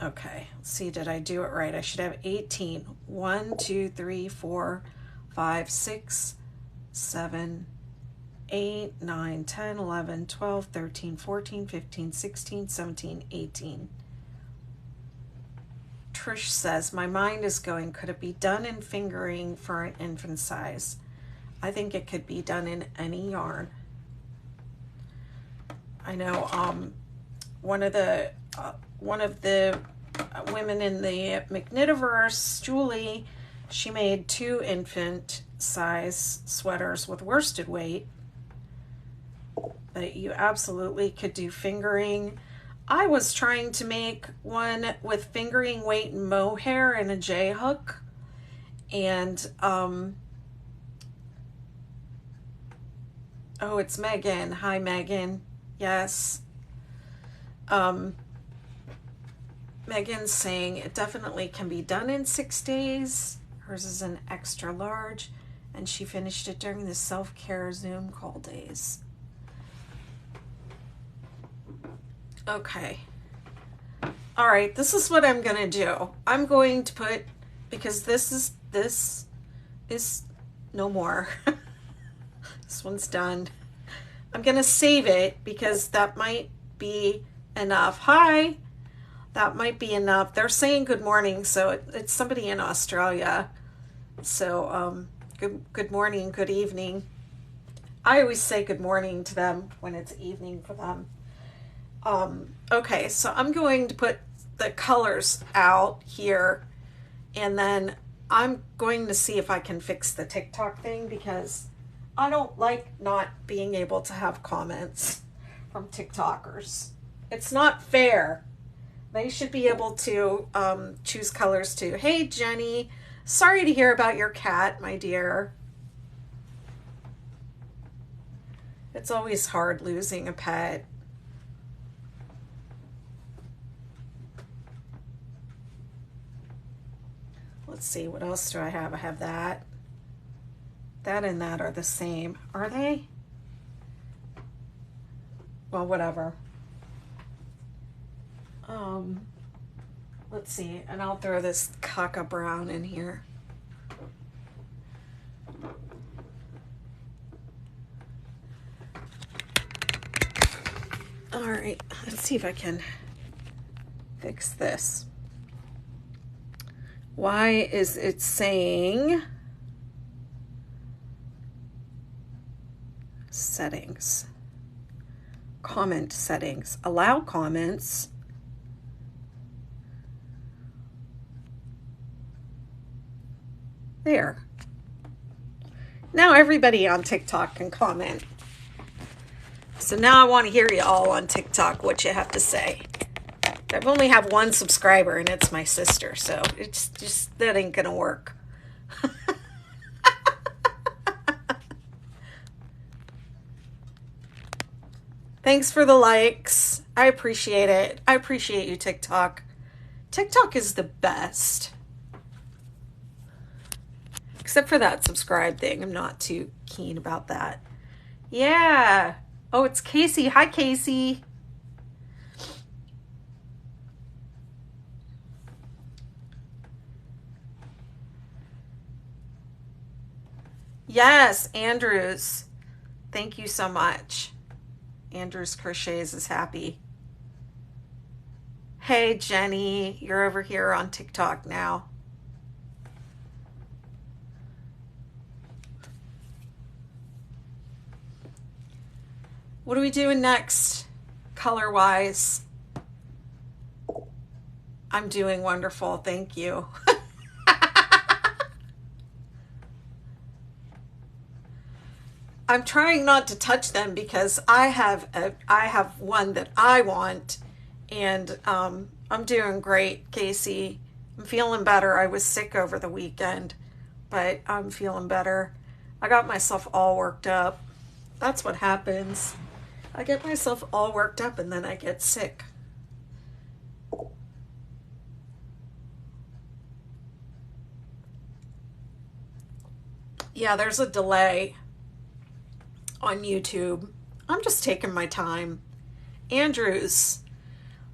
Okay, let's see, did I do it right? I should have 18. 1, 2, 3, 4, 5, 6, 7, 8, 9, 10, 11, 12, 13, 14, 15, 16, 17, 18. Trish says, my mind is going, could it be done in fingering for an infant size? I think it could be done in any yarn. I know one of the women in the McKnitiverse, Julie, she made 2 infant size sweaters with worsted weight that you absolutely could do fingering. I was trying to make one with fingering weight and mohair and a J hook, and oh, it's Megan. Hi, Megan. Yes. Megan's saying it definitely can be done in 6 days. Hers is an extra large, and she finished it during the self-care Zoom call days. Okay. All right, this is what I'm gonna do. I'm going to put, because this is no more. This one's done. I'm gonna save it because that might be enough. Hi, that might be enough. They're saying good morning, so it's somebody in Australia. So good morning, good evening. I always say good morning to them when it's evening for them. Okay, so I'm going to put the colors out here, and then I'm going to see if I can fix the TikTok thing, because I don't like not being able to have comments from TikTokers. It's not fair. They should be able to choose colors too. Hey, Jenny, sorry to hear about your cat, my dear. It's always hard losing a pet. Let's see, what else do I have? I have that. That and that are the same. Are they? Well, whatever. Let's see, and I'll throw this caca brown in here. All right, let's see if I can fix this. Why is it saying settings? Comment settings. Allow comments. There. Now everybody on TikTok can comment. So now I want to hear you all on TikTok, what you have to say. I've only have 1 subscriber, and it's my sister, so it's just, that ain't gonna work. Thanks for the likes. I appreciate it. I appreciate you, TikTok. TikTok is the best. Except for that subscribe thing. I'm not too keen about that. Yeah. Oh, it's Casey. Hi, Casey. Yes, Andrews. Thank you so much. Andrews Crochets is happy. Hey, Jenny, you're over here on TikTok now. What are we doing next, color-wise? I'm doing wonderful, thank you. I'm trying not to touch them because I have one that I want, and I'm doing great, Casey. I'm feeling better. I was sick over the weekend, but I'm feeling better. I got myself all worked up. That's what happens. I get myself all worked up and then I get sick. Yeah, there's a delay on YouTube. I'm just taking my time. Andrews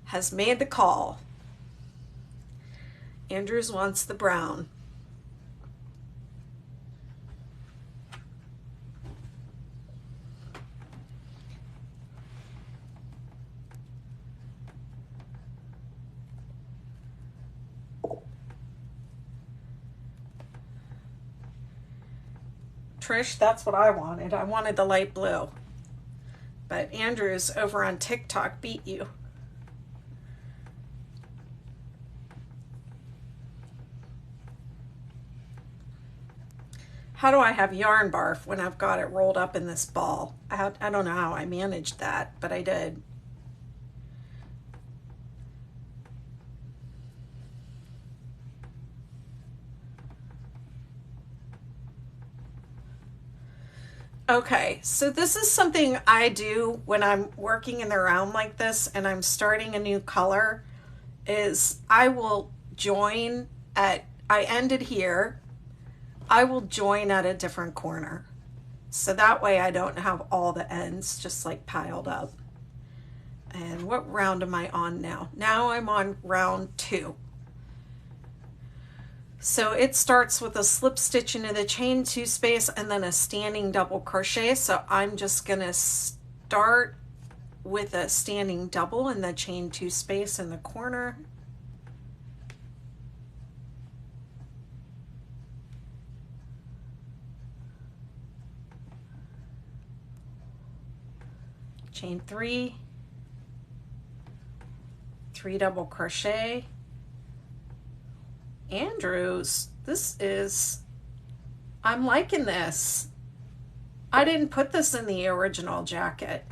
has made the call. Andrews wants the brown. Trish, that's what I wanted. I wanted the light blue. But Andrews over on TikTok beat you. How do I have yarn barf when I've got it rolled up in this ball? I don't know how I managed that, but I did. Okay, so this is something I do when I'm working in the round like this and I'm starting a new color, is I will join at, I ended here, I will join at a different corner. So that way I don't have all the ends just like piled up. And what round am I on now? Now I'm on round 2. So it starts with a slip stitch into the chain 2 space and then a standing double crochet. So I'm just gonna start with a standing double in the chain 2 space in the corner. Chain 3, 3 double crochet. Andrews, this is, I'm liking this. I didn't put this in the original jacket.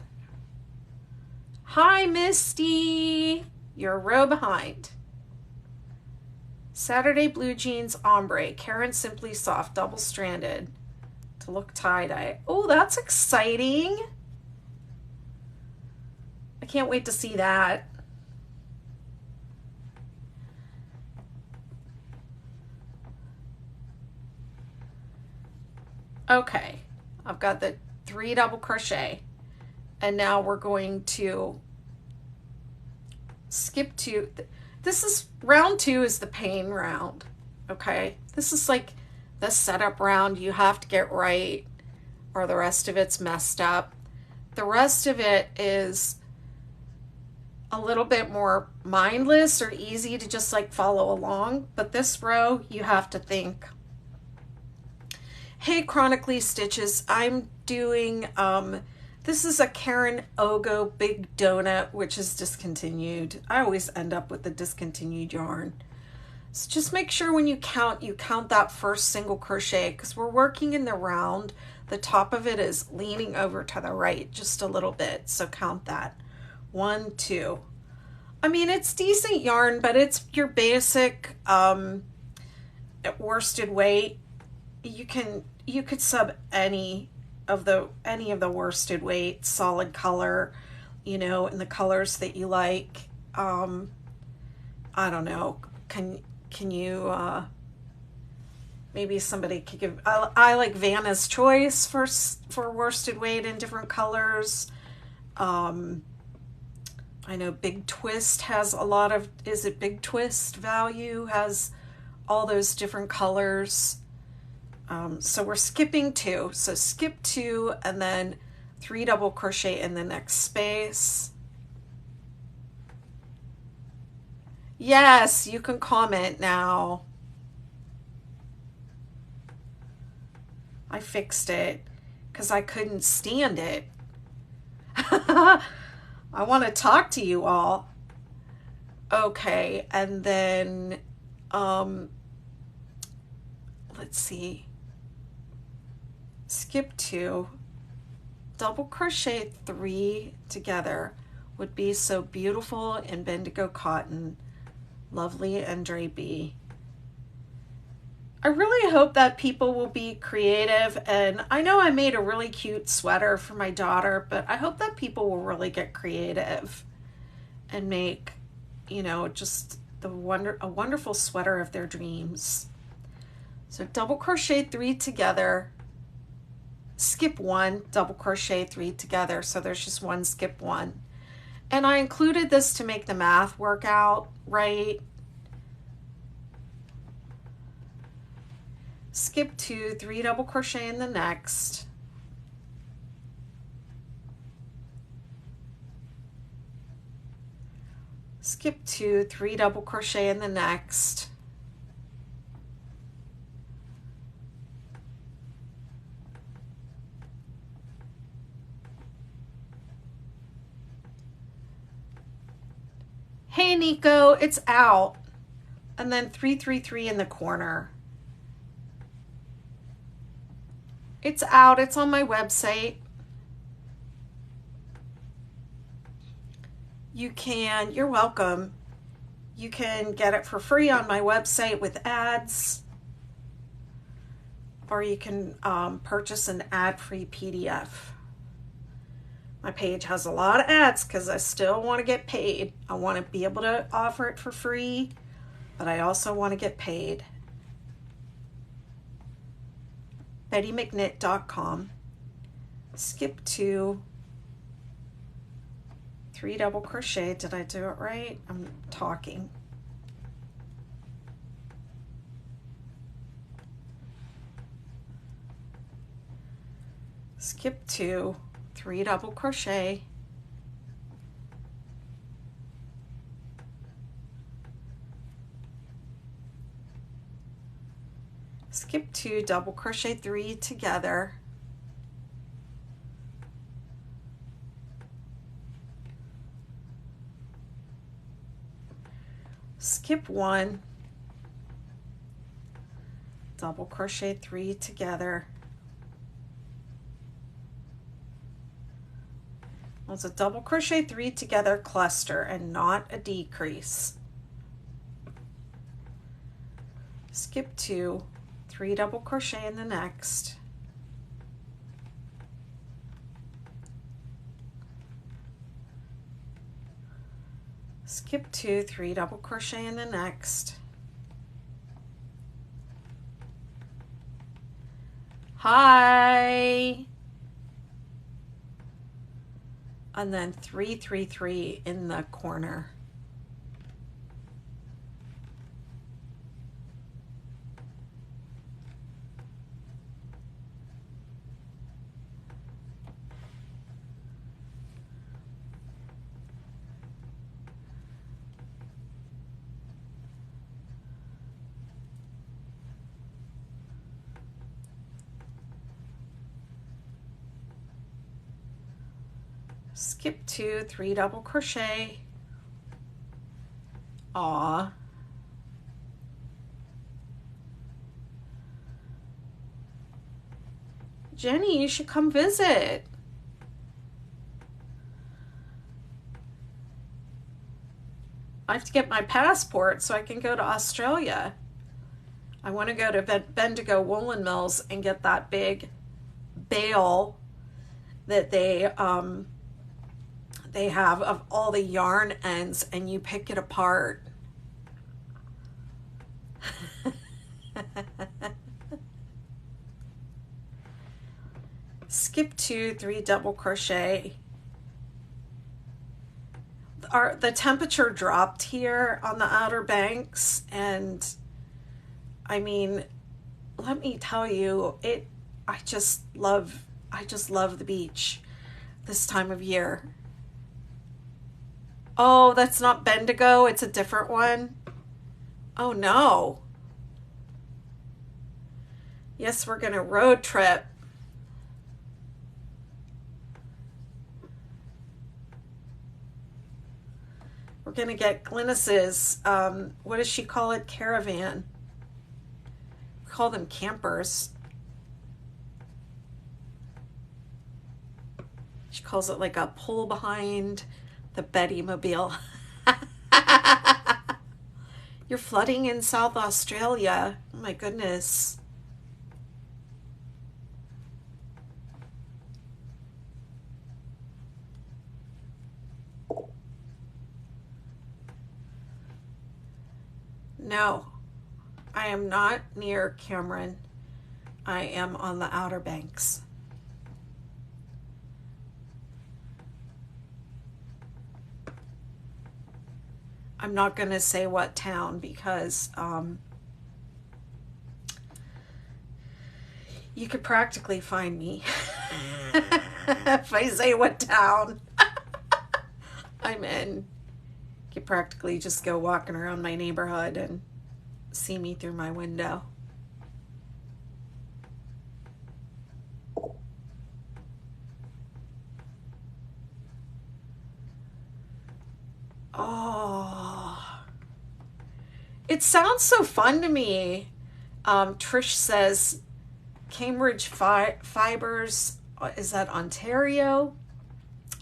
Hi, Misty. You're a row behind. Saturday blue jeans ombre, Karen Simply Soft, double-stranded to look tie-dye. Oh, that's exciting. I can't wait to see that. Okay, I've got the 3 double crochet, and now we're going to skip to, this is round 2 is the pain round. Okay, this is like the setup round you have to get right or the rest of it's messed up. The rest of it is a little bit more mindless or easy to just like follow along, but this row you have to think. Hey, Chronically Stitches, I'm doing, this is a Karen Ogo Big Donut, which is discontinued. I always end up with the discontinued yarn. So just make sure when you count that first single crochet, because we're working in the round. The top of it is leaning over to the right just a little bit, so count that. 1, 2. I mean, it's decent yarn, but it's your basic worsted weight. You could sub any of the worsted weight, solid color, you know, in the colors that you like. I don't know. Can you maybe somebody could give, I like Vanna's Choice for worsted weight in different colors. I know Big Twist has a lot of, is it Big Twist Value has all those different colors. So we're skipping 2. So skip 2 and then 3 double crochet in the next space. Yes, you can comment now. I fixed it because I couldn't stand it. I want to talk to you all. Okay, and then let's see. Skip 2, double crochet 3 together would be so beautiful in Bendigo cotton, lovely and drapey. I really hope that people will be creative, and I know I made a really cute sweater for my daughter, but I hope that people will really get creative and make, you know, just a wonderful sweater of their dreams. So double crochet 3 together, skip 1, double crochet 3 together, so there's just 1, skip 1, And I included this to make the math work out right. Skip 2, 3 double crochet in the next. Skip 2, 3 double crochet in the next. Hey Nico, it's out. And then 3, 3, 3 in the corner. It's out, it's on my website. You're welcome. You can get it for free on my website with ads, or you can purchase an ad-free PDF. My page has a lot of ads because I still want to get paid. I want to be able to offer it for free, but I also want to get paid. BettyMcKnit.com. Skip 2, 3 double crochet. Did I do it right? I'm talking. Skip 2, 3 double crochet. Skip 2, double crochet 3 together. Skip 1, double crochet 3 together. Well, it's a double crochet 3 together cluster and not a decrease. Skip 2, 3 double crochet in the next. Skip 2, 3 double crochet in the next. Hi. And then 3, 3, 3 in the corner. Skip 2, 3 double crochet. Aw. Jenny, you should come visit. I have to get my passport so I can go to Australia. I want to go to Bendigo Woolen Mills and get that big bale that they have of all the yarn ends, and you pick it apart. Skip 2, 3 double crochet. The temperature dropped here on the Outer Banks, and I mean, let me tell you, I just love the beach this time of year. Oh, that's not Bendigo, it's a different one. Oh no. Yes, we're gonna road trip. We're gonna get Glynis's, what does she call it? Caravan. We call them campers. She calls it like a pull behind the Betty Mobile. You're flooding in South Australia. Oh my goodness. No, I am not near Cameron. I am on the Outer Banks. I'm not going to say what town because you could practically find me if I say what town I'm in. You could practically just go walking around my neighborhood and see me through my window. Oh, it sounds so fun to me. Trish says Cambridge Fibers, is that Ontario,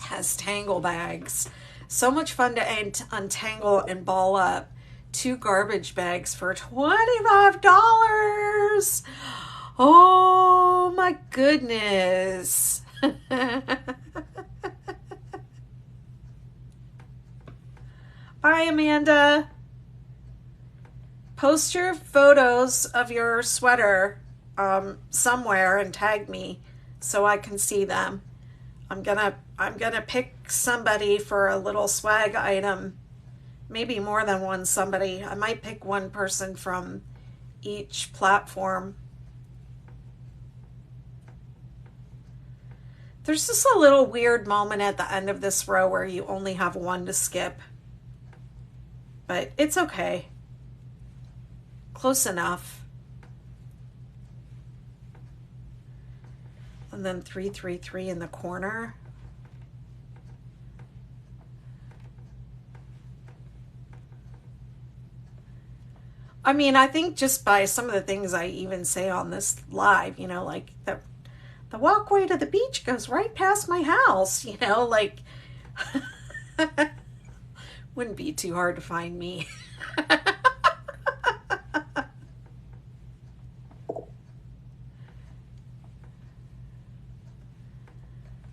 has tangle bags. So much fun to untangle and ball up 2 garbage bags for $25. Oh my goodness. Bye, Amanda. Post your photos of your sweater somewhere and tag me so I can see them. I'm gonna pick somebody for a little swag item. Maybe more than one somebody. I might pick one person from each platform. There's just a little weird moment at the end of this row where you only have one to skip. But it's okay. Close enough. And then 333 in the corner. I mean, I think just by some of the things I even say on this live, you know, like the walkway to the beach goes right past my house, you know, like wouldn't be too hard to find me.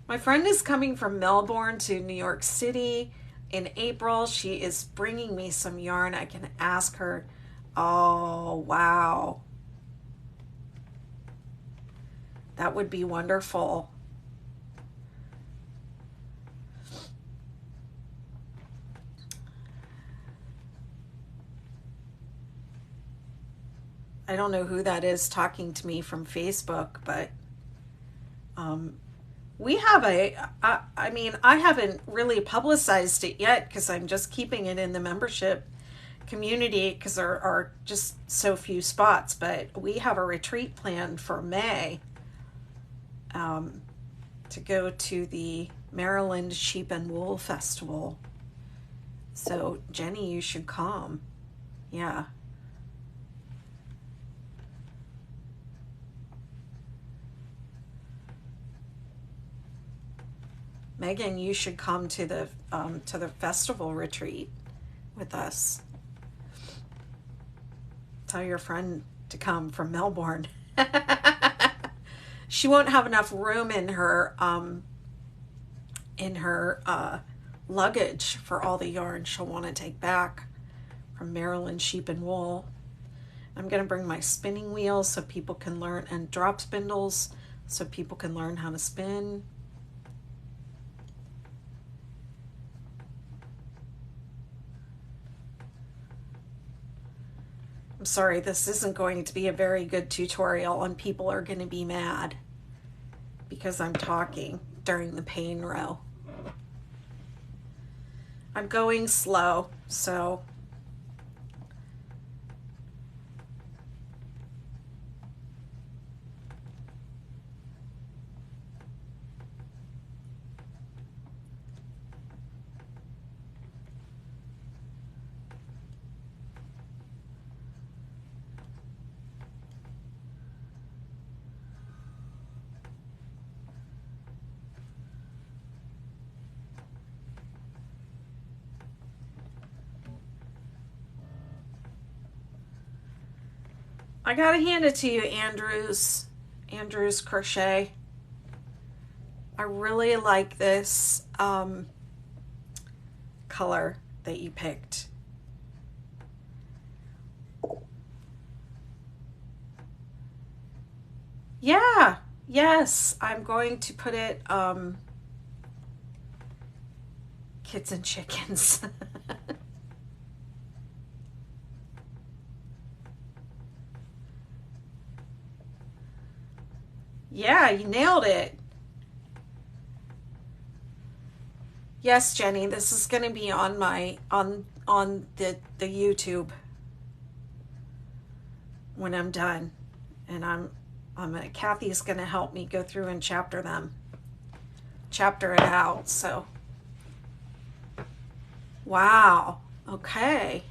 My friend is coming from Melbourne to New York City in April. She is bringing me some yarn. I can ask her. Oh, wow. That would be wonderful. I don't know who that is talking to me from Facebook, but we have I mean, I haven't really publicized it yet because I'm just keeping it in the membership community because there are just so few spots, but we have a retreat planned for May to go to the Maryland Sheep and Wool Festival. So Jenny, you should come. Yeah. Megan, you should come to the festival retreat with us. Tell your friend to come from Melbourne. She won't have enough room in her luggage for all the yarn she'll want to take back from Maryland Sheep and Wool. I'm going to bring my spinning wheel so people can learn, and drop spindles so people can learn how to spin. I'm sorry, this isn't going to be a very good tutorial and people are going to be mad because I'm talking during the pain row. I'm going slow, so I gotta hand it to you, Andrews Crochet. I really like this color that you picked. Yeah, yes, I'm going to put it Kids and Chickens. Yeah, you nailed it. Yes, Jenny, this is going to be on my on the YouTube when I'm done. And Kathy's going to help me go through and chapter it out. So, wow. Okay.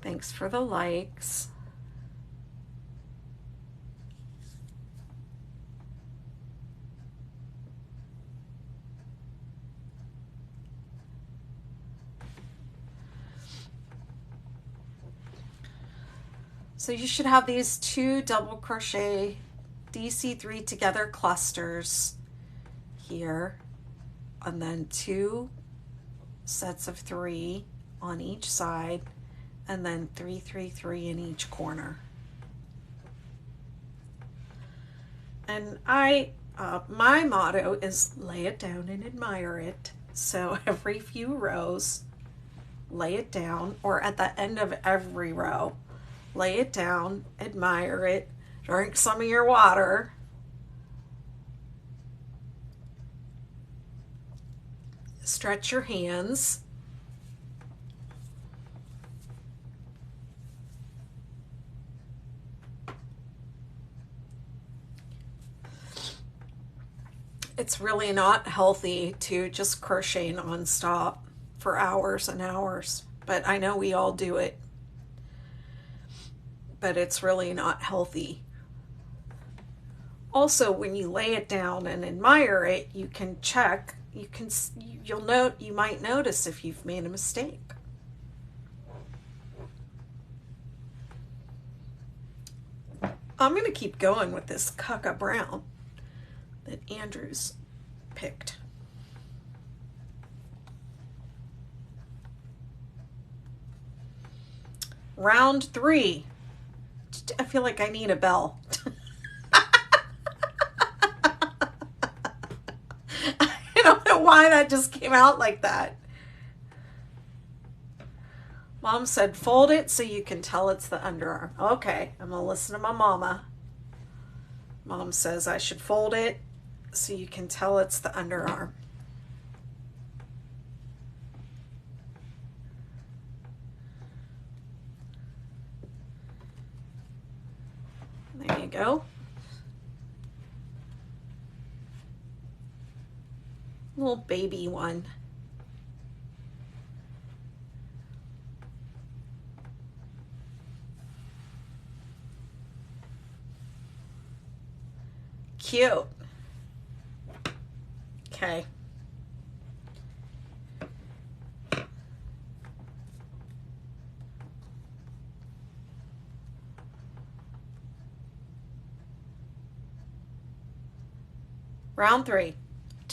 Thanks for the likes. So you should have these 2 double crochet DC3 together clusters here, and then 2 sets of 3 on each side, and then 3, 3, 3 in each corner. And my motto is lay it down and admire it. So every few rows, lay it down, or at the end of every row, lay it down, admire it, drink some of your water. Stretch your hands. It's really not healthy to just crochet nonstop for hours and hours, but I know we all do it. But it's really not healthy. Also, when you lay it down and admire it, you can check, you might notice if you've made a mistake. I'm going to keep going with this Cucca Brown that Andrew's picked. Round 3. I feel like I need a bell. I don't know why that just came out like that. Mom said fold it so you can tell it's the underarm. Okay, I'm gonna listen to my mama. Mom says I should fold it so you can tell it's the underarm. There you go. Little baby one. Cute. Okay. Round 3.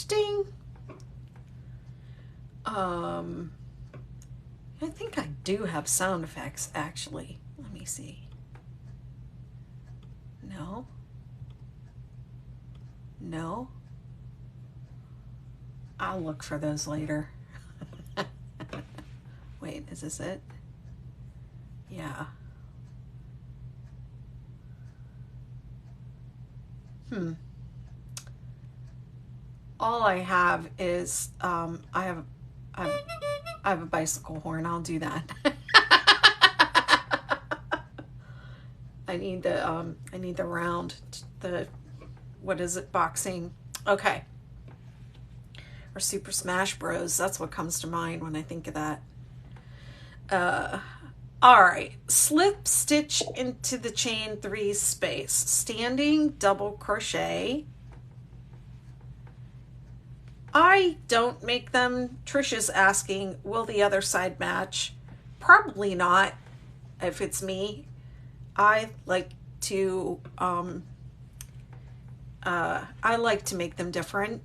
Ding. I think I do have sound effects actually. Let me see. No. No. I'll look for those later. Wait, is this it? Yeah. All I have is I have a bicycle horn. I'll do that. I need the round, what is it, boxing. Okay. Or Super Smash Bros. That's what comes to mind when I think of that. All right. Slip stitch into the chain 3 space. Standing double crochet. I don't make them. Trisha's asking, will the other side match? Probably not, if it's me. I like to make them different.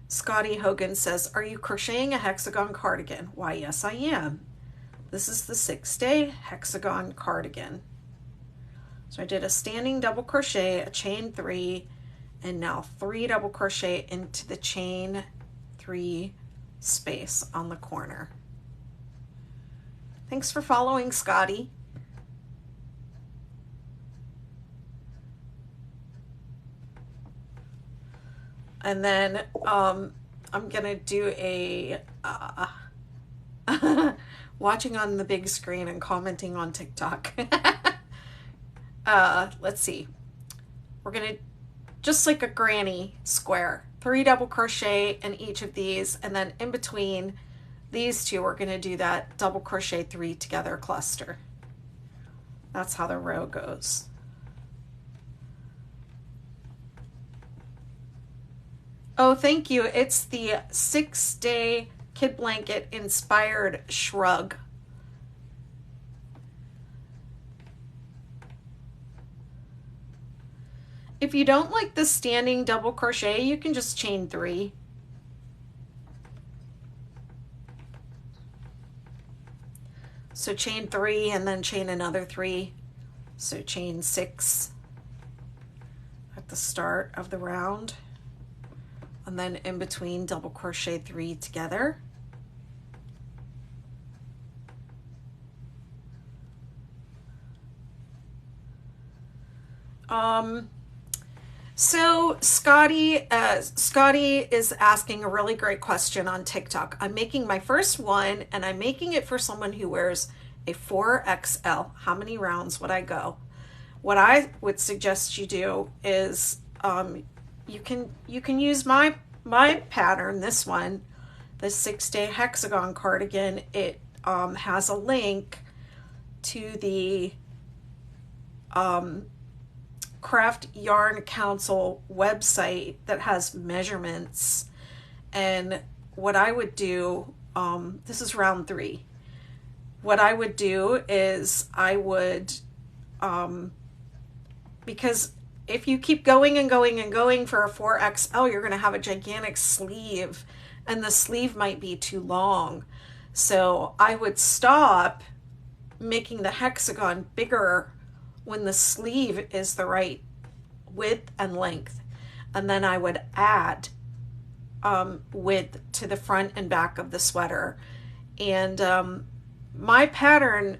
Scotty Hogan says, are you crocheting a hexagon cardigan? Why, yes, I am. This is the 6-day hexagon cardigan. So I did a standing double crochet, a chain 3, and now 3 double crochet into the chain 3 space on the corner. Thanks for following, Scotty. And then I'm gonna do a watching on the big screen and commenting on TikTok. Let's see. We're gonna, just like a granny square, 3 double crochet in each of these, and then in between these two we're gonna do that double crochet 3 together cluster. That's how the row goes. Oh, thank you. It's the 6-day kid blanket inspired shrug. If you don't like the standing double crochet, you can just chain 3. So chain 3 and then chain another 3. So chain 6 at the start of the round. And then in between double crochet 3 together. So Scotty is asking a really great question on TikTok. I'm making my first one, and I'm making it for someone who wears a 4XL. How many rounds would I go? What I would suggest you do is you can use my pattern, this one, the 6-day hexagon cardigan. It has a link to the Craft Yarn Council website that has measurements. And what I would do, this is round 3. What I would do is I would, because if you keep going and going and going for a 4XL, you're going to have a gigantic sleeve, and the sleeve might be too long. So I would stop making the hexagon bigger when the sleeve is the right width and length. And then I would add width to the front and back of the sweater. And my pattern,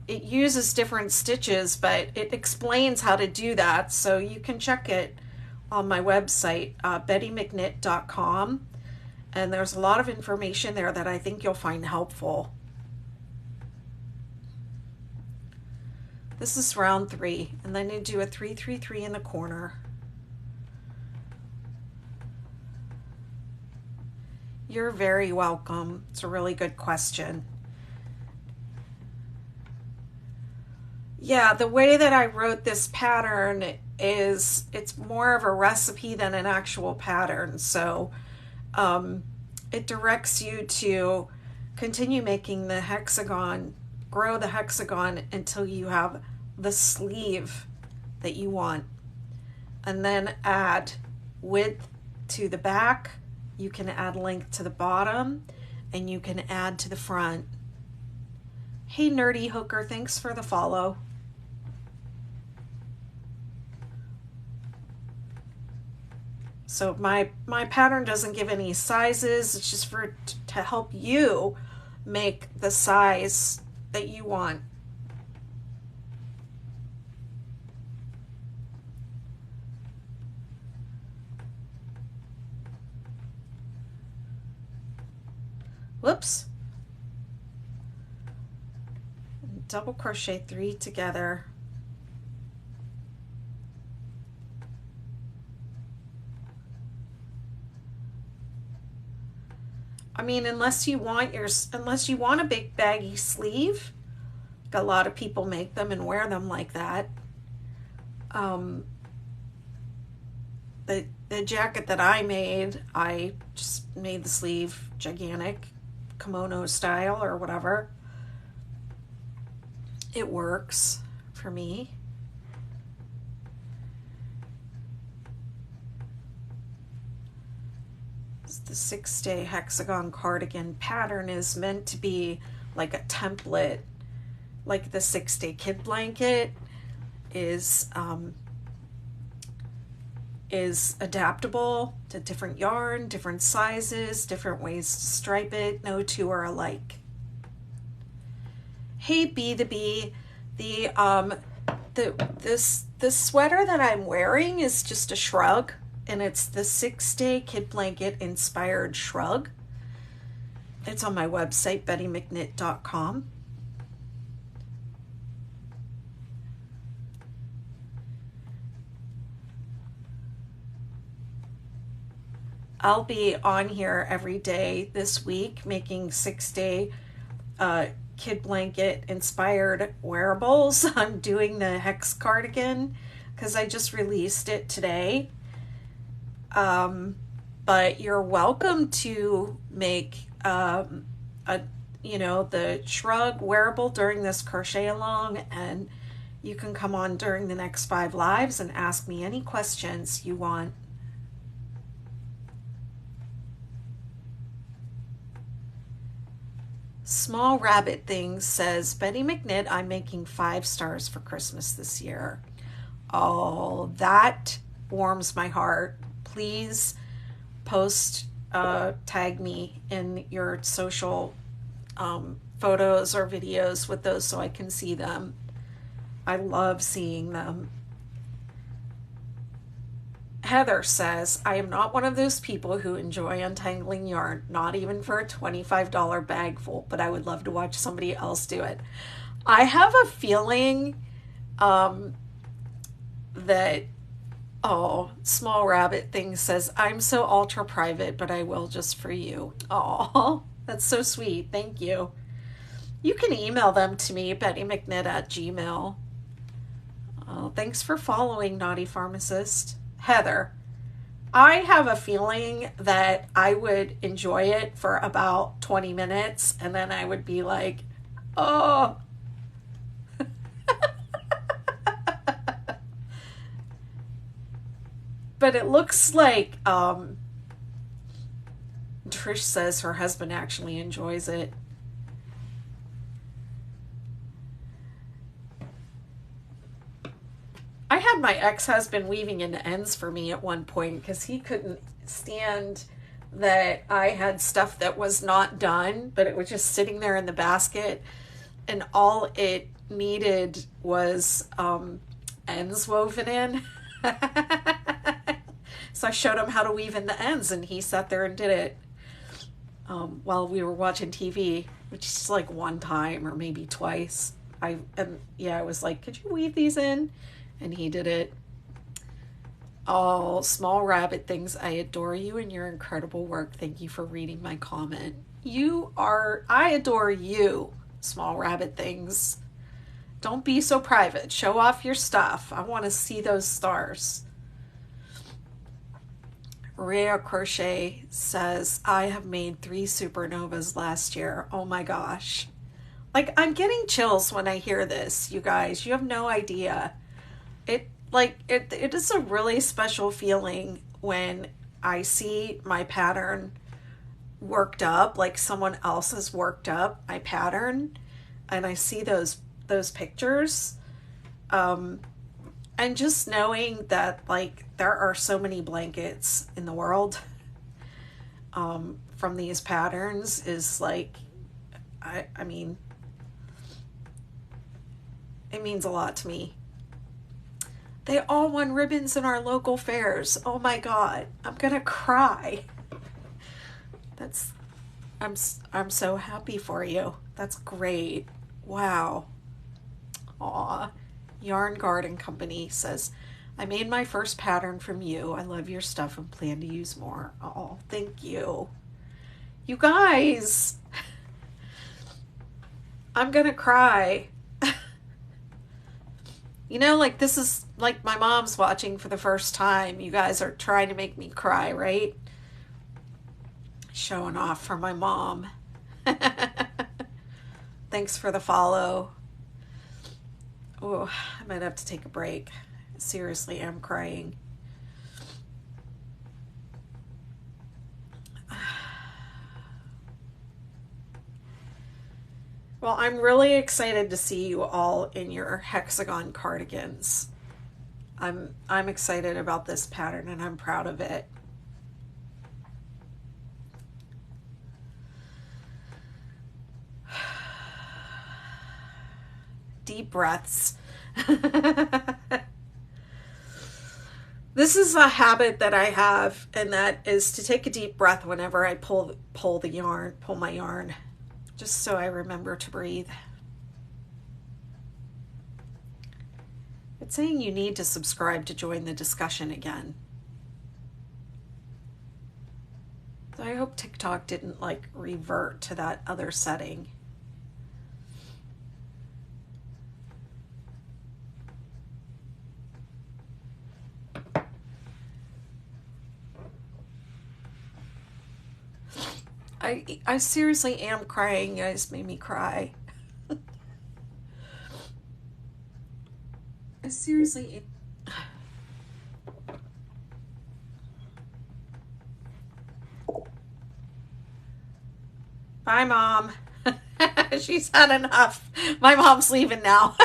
it uses different stitches, but it explains how to do that. So you can check it on my website, bettymcknit.com. And there's a lot of information there that I think you'll find helpful. This is round 3, and then you do a 3 3 3 in the corner. You're very welcome. It's a really good question. Yeah, the way that I wrote this pattern is, it's more of a recipe than an actual pattern. So it directs you to continue making the hexagon, grow the hexagon until you have the sleeve that you want, and then add width to the back. You can add length to the bottom, and you can add to the front. Hey Nerdy Hooker, thanks for the follow. So my pattern doesn't give any sizes. It's just to help you make the size that you want. Whoops. Double crochet 3 together. I mean, unless you want a big baggy sleeve, a lot of people make them and wear them like that. The jacket that I made, I just made the sleeve gigantic, kimono style or whatever. It works for me. the 6-day hexagon cardigan pattern is meant to be like a template, like the 6-day kid blanket is adaptable to different yarn, different sizes, different ways to stripe it. No two are alike. Hey Bee the Bee, this sweater that I'm wearing is just a shrug, and it's the 6-day kid blanket inspired shrug. It's on my website, bettymcknit.com. I'll be on here every day this week making 6-day kid blanket inspired wearables. I'm doing the hex cardigan because I just released it today. But you're welcome to make the shrug wearable during this crochet along, and you can come on during the next 5 lives and ask me any questions you want. Small Rabbit Things says, Betty McKnit, I'm making 5 stars for Christmas this year. Oh, that warms my heart. Please post, tag me in your social photos or videos with those so I can see them. I love seeing them. Heather says, I am not one of those people who enjoy untangling yarn, not even for a $25 bag full, but I would love to watch somebody else do it. I have a feeling that, Small Rabbit Thing says, I'm so ultra private, but I will just for you. Oh, that's so sweet. Thank you. You can email them to me, bettymcknit@gmail.com. Oh, thanks for following, Naughty Pharmacist. Heather, I have a feeling that I would enjoy it for about 20 minutes and then I would be like, oh. But it looks like Trish says her husband actually enjoys it. I had my ex-husband weaving in ends for me at one point because he couldn't stand that I had stuff that was not done, but it was just sitting there in the basket, and all it needed was ends woven in. So I showed him how to weave in the ends, and he sat there and did it while we were watching TV, which is like one time or maybe twice. I was like, could you weave these in? And he did it. Oh, Small Rabbit Things, I adore you and your incredible work. Thank you for reading my comment. I adore you, Small Rabbit Things. Don't be so private. Show off your stuff. I want to see those stars. Rhea Crochet says, I have made 3 supernovas last year. Oh my gosh. Like, I'm getting chills when I hear this, you guys. You have no idea. It is a really special feeling when I see my pattern worked up, like someone else has worked up my pattern, and I see those pictures. And just knowing that, like, there are so many blankets in the world from these patterns is like, I mean, it means a lot to me. They all won ribbons in our local fairs. Oh my God, I'm gonna cry. I'm so happy for you. That's great. Wow. Aw. Yarn Garden Company says, I made my first pattern from you. I love your stuff and plan to use more. Oh, thank you. You guys, I'm gonna cry. You know, like, this is like my mom's watching for the first time. You guys are trying to make me cry, right? Showing off for my mom. Thanks for the follow. Oh, I might have to take a break. Seriously, I'm crying. Well, I'm really excited to see you all in your hexagon cardigans. I'm excited about this pattern and I'm proud of it. Deep breaths. This is a habit that I have, and that is to take a deep breath whenever I pull my yarn, just so I remember to breathe. It's saying you need to subscribe to join the discussion again. So I hope TikTok didn't like revert to that other setting. I seriously am crying. You guys made me cry. I seriously am. Bye, Mom. She's had enough. My mom's leaving now.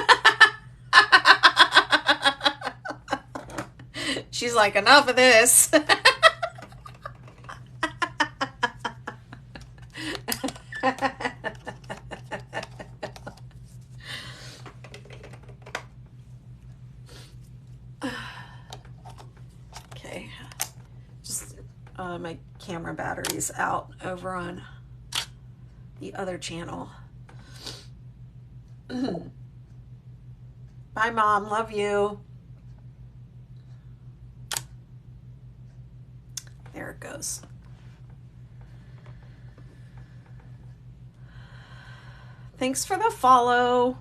She's like, enough of this. Okay, just my camera battery's out over on the other channel. Bye, Mom. Love you. There it goes. Thanks for the follow.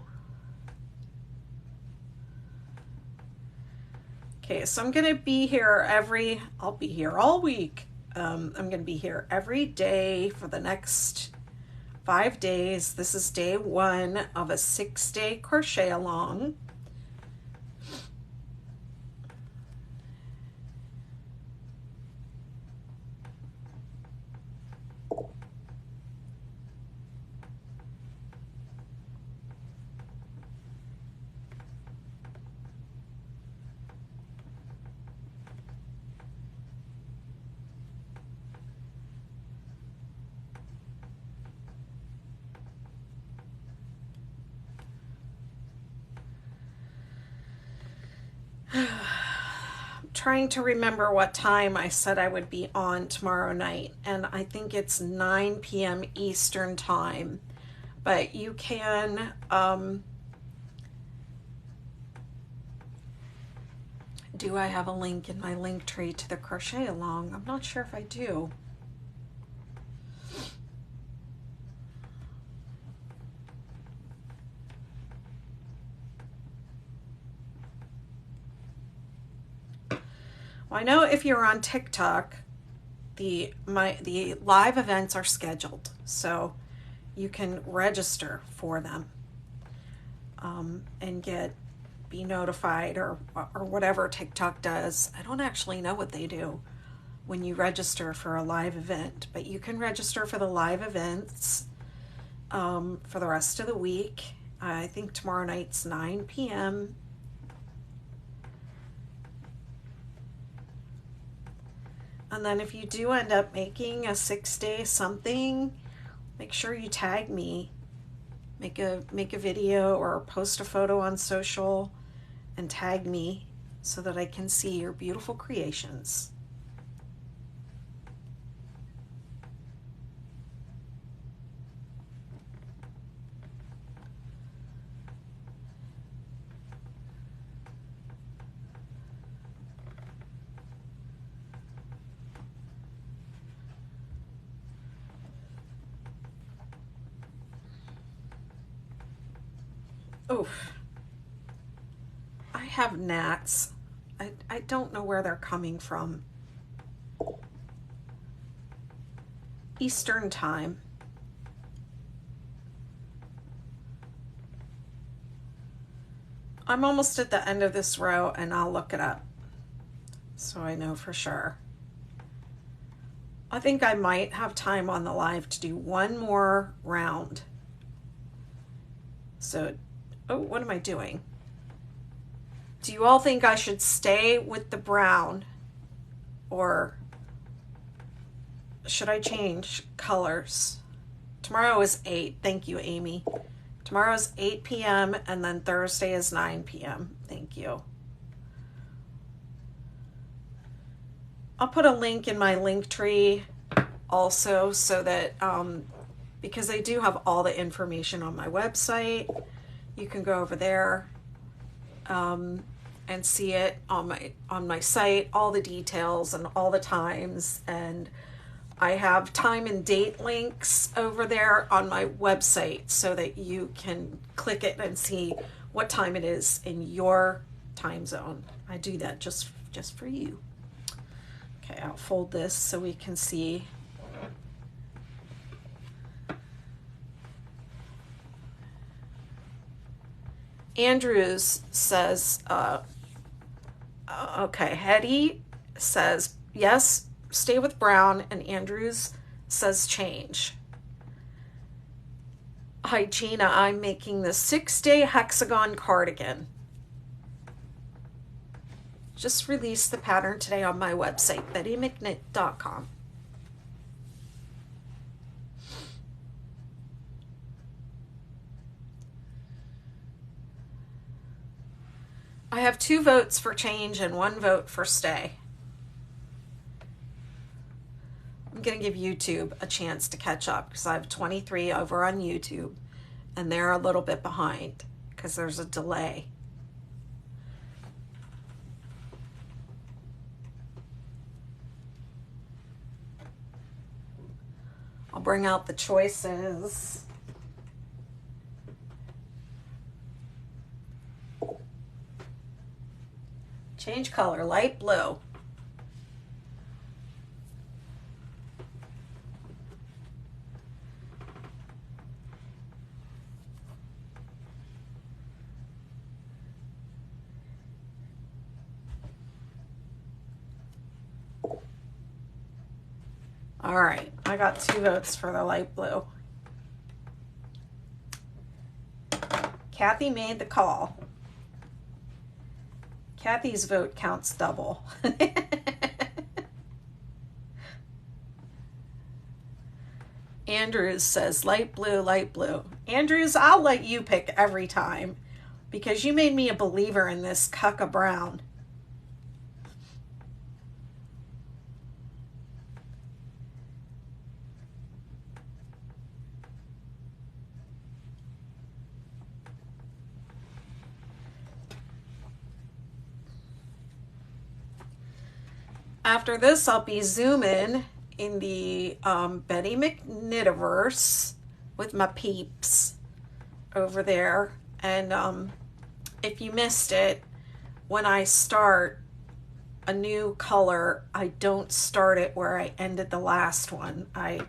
Okay, so I'm gonna be here I'll be here all week. I'm gonna be here every day for the next 5 days. This is day 1 of a 6-day crochet along. Trying to remember what time I said I would be on tomorrow night, and I think it's 9 p.m. Eastern time, but you can do I have a link in my link tree to the crochet along? I'm not sure if I do. Well, I know if you're on TikTok, the live events are scheduled, so you can register for them and be notified or whatever TikTok does. I don't actually know what they do when you register for a live event, but you can register for the live events for the rest of the week. I think tomorrow night's 9 p.m. And then if you do end up making a 6-day something, make sure you tag me. Make a video or post a photo on social and tag me so that I can see your beautiful creations. Oof. I have gnats. I don't know where they're coming from. Eastern time. I'm almost at the end of this row and I'll look it up so I know for sure. I think I might have time on the live to do one more round. So, oh, what am I doing? Do you all think I should stay with the brown, or should I change colors? Tomorrow is 8. Thank you, Amy. Tomorrow is 8 p.m. and then Thursday is 9 p.m. Thank you. I'll put a link in my link tree also, so that because I do have all the information on my website, you can go over there and see it on my site, all the details and all the times, and I have time and date links over there on my website so that you can click it and see what time it is in your time zone. I do that just for you. Okay, I'll fold this so we can see. Andrews says, okay, Hetty says, yes, stay with brown, and Andrews says change. Hi, Gina, I'm making the 6-day hexagon cardigan. Just released the pattern today on my website, bettymcknit.com. I have 2 votes for change and 1 vote for stay. I'm going to give YouTube a chance to catch up because I have 23 over on YouTube and they're a little bit behind because there's a delay. I'll bring out the choices. Change color, light blue. All right, I got 2 votes for the light blue. Kathy made the call. Kathy's vote counts double. Andrews says light blue, light blue. Andrews, I'll let you pick every time because you made me a believer in this cucka brown. After this, I'll be zooming in the Betty McKnitiverse with my peeps over there. And if you missed it, when I start a new color, I don't start it where I ended the last one. I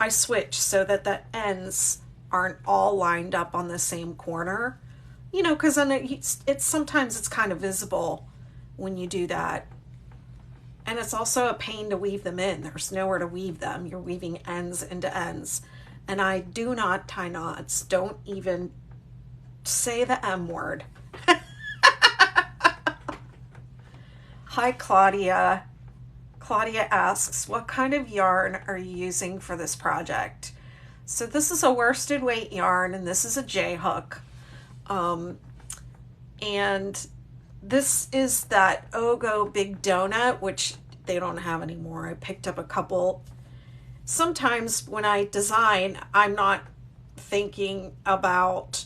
switch so that the ends aren't all lined up on the same corner. You know, because it's sometimes it's kind of visible when you do that. And it's also a pain to weave them in. There's nowhere to weave them. You're weaving ends into ends. And I do not tie knots. Don't even say the M word. Hi, Claudia. Claudia asks, what kind of yarn are you using for this project? So this is a worsted weight yarn, and this is a J-hook. And this is that Ogo Big Donut, which they don't have anymore. I picked up a couple. Sometimes when I design, I'm not thinking about,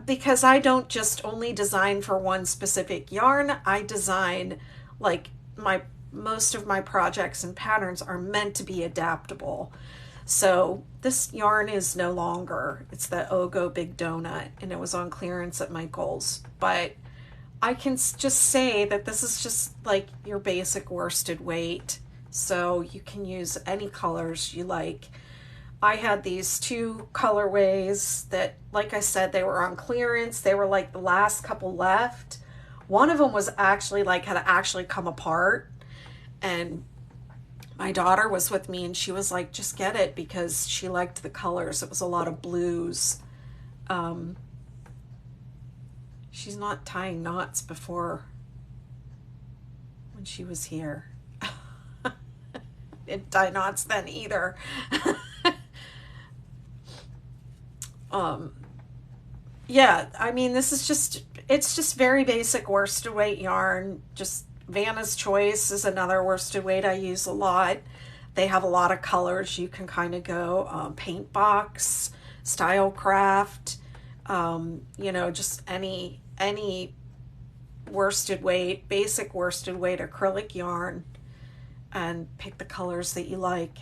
because I don't just only design for one specific yarn. I design, like, most of my projects and patterns are meant to be adaptable. So this yarn is no longer, it's the Ogo Big Donut, and it was on clearance at Michael's. But I can just say that this is just like your basic worsted weight. So you can use any colors you like. I had these 2 colorways that, like I said, they were on clearance. They were like the last couple left. One of them was actually like had actually come apart. And My daughter was with me and she was like, just get it, because she liked the colors. It was a lot of blues. She's not tying knots before when she was here. Didn't tie knots then either. Yeah, I mean, this is just, it's just very basic worsted weight yarn. Just Vanna's Choice is another worsted weight I use a lot. They have a lot of colors. You can kind of go paint box, style craft, you know, just any worsted weight, basic worsted weight acrylic yarn, and pick the colors that you like.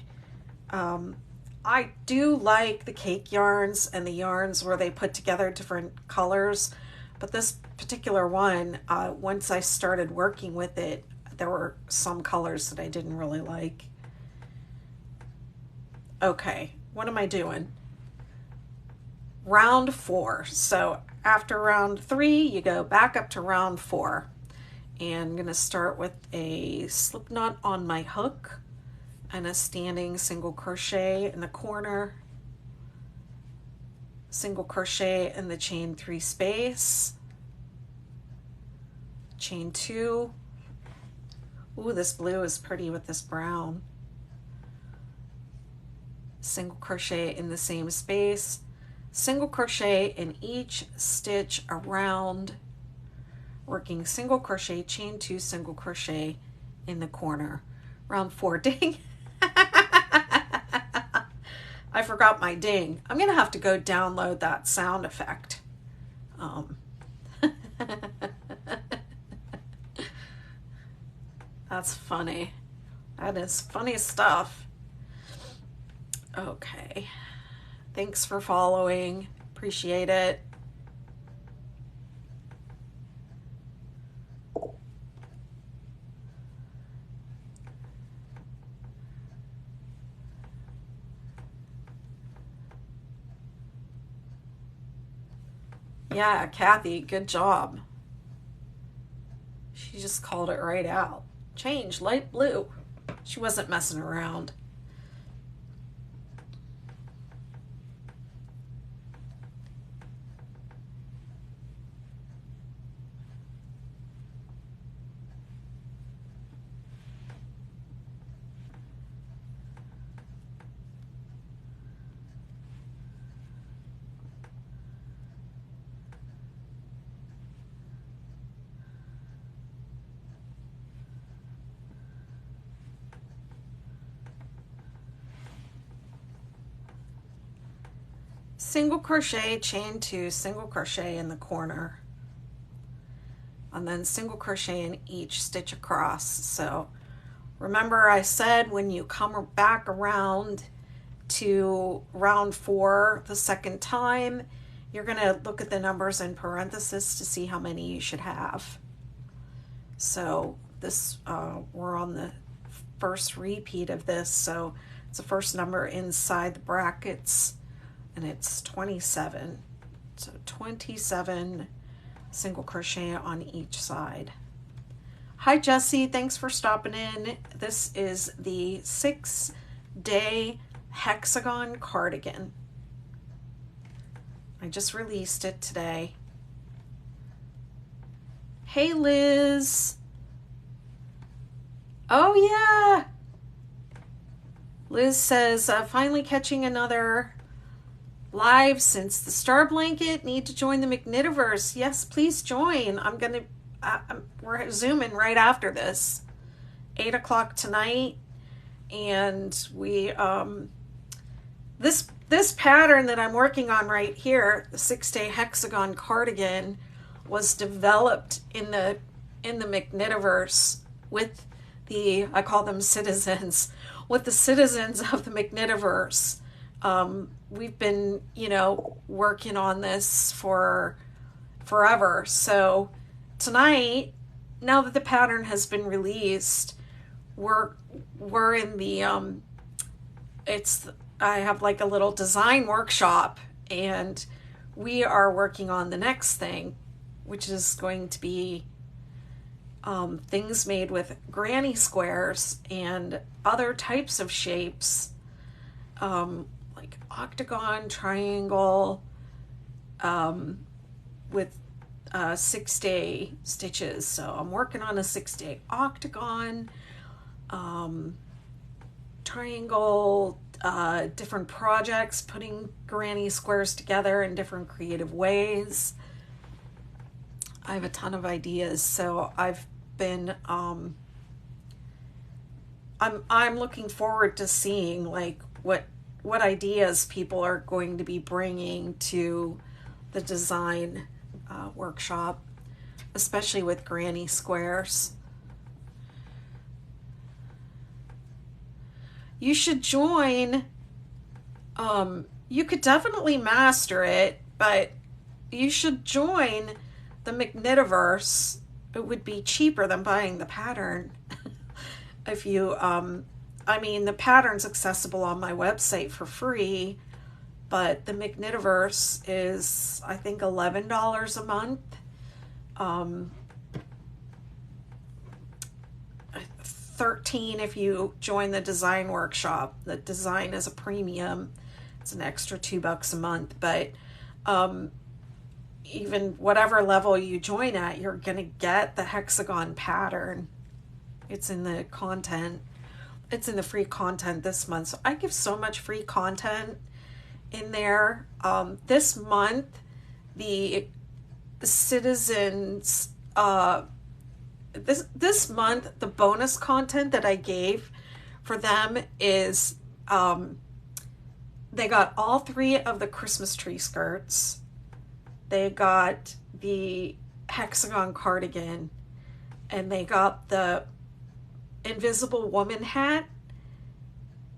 I do like the cake yarns and the yarns where they put together different colors, but this particular one, once I started working with it, there were some colors that I didn't really like. Okay, what am I doing? Round 4. So after round 3, you go back up to round 4. And I'm going to start with a slip knot on my hook and a standing single crochet in the corner, single crochet in the chain 3 space, chain 2. Ooh, this blue is pretty with this brown. Single crochet in the same space, single crochet in each stitch around, working single crochet, chain 2, single crochet in the corner. Round 4, ding. I forgot my ding. I'm gonna have to go download that sound effect. That's funny. That is funny stuff. Okay. Thanks for following. Appreciate it. Yeah, Kathy, good job. She just called it right out. Change, light blue. She wasn't messing around. Single crochet, chain 2, single crochet in the corner, and then single crochet in each stitch across. So remember I said when you come back around to round 4 the second time, you're going to look at the numbers in parentheses to see how many you should have. So this we're on the first repeat of this, so it's the first number inside the brackets, and it's 27. So 27 single crochet on each side. Hi Jessie, thanks for stopping in. This is the 6-day Hexagon Cardigan. I just released it today. Hey Liz. Oh yeah. Liz says, finally catching another live since the Star Blanket. Need to join the McKnitiverse. Yes, please join. We're zooming right after this, 8 o'clock tonight, and we this pattern that I'm working on right here, the 6-day Hexagon Cardigan, was developed in the McKnitiverse with the, I call them citizens, with the citizens of the McKnitiverse. We've been, working on this for forever. So tonight, now that the pattern has been released, we're in the, I have like a little design workshop, and we are working on the next thing, which is going to be things made with granny squares and other types of shapes, like octagon, triangle, with 6-day stitches. So I'm working on a 6-day octagon, triangle, different projects, putting granny squares together in different creative ways. I have a ton of ideas, so I've been I'm looking forward to seeing like what ideas people are going to be bringing to the design workshop, especially with granny squares. You should join. You could definitely master it, but you should join the Magnetiverse. It would be cheaper than buying the pattern. If you, I mean, the pattern's accessible on my website for free, but the Magnetiverse is, I think, $11 a month. 13 if you join the design workshop. The design is a premium. It's an extra $2 a month, but even whatever level you join at, you're gonna get the hexagon pattern. It's in the content. It's in the free content this month. So I give so much free content in there. This month, the citizens, this month, the bonus content that I gave for them is they got all 3 of the Christmas tree skirts. They got the hexagon cardigan, and they got the invisible woman hat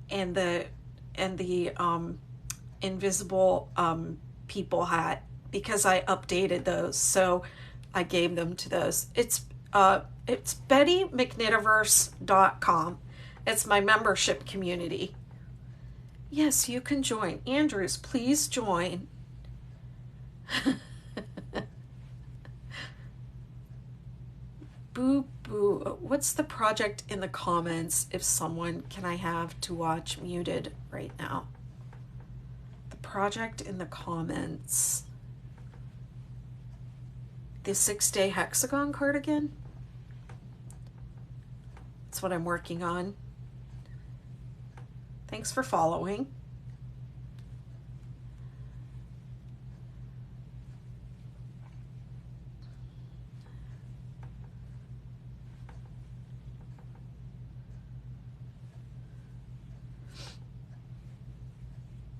and the invisible people hat, because I updated those, so I gave them to those. It's BettyMcKnittiverse.com. It's my membership community. Yes, you can join. Andrews, please join. Boo boo. What's the project in the comments? If someone can I have to watch muted right now? The project in the comments. The 6-day hexagon cardigan. That's what I'm working on. Thanks for following.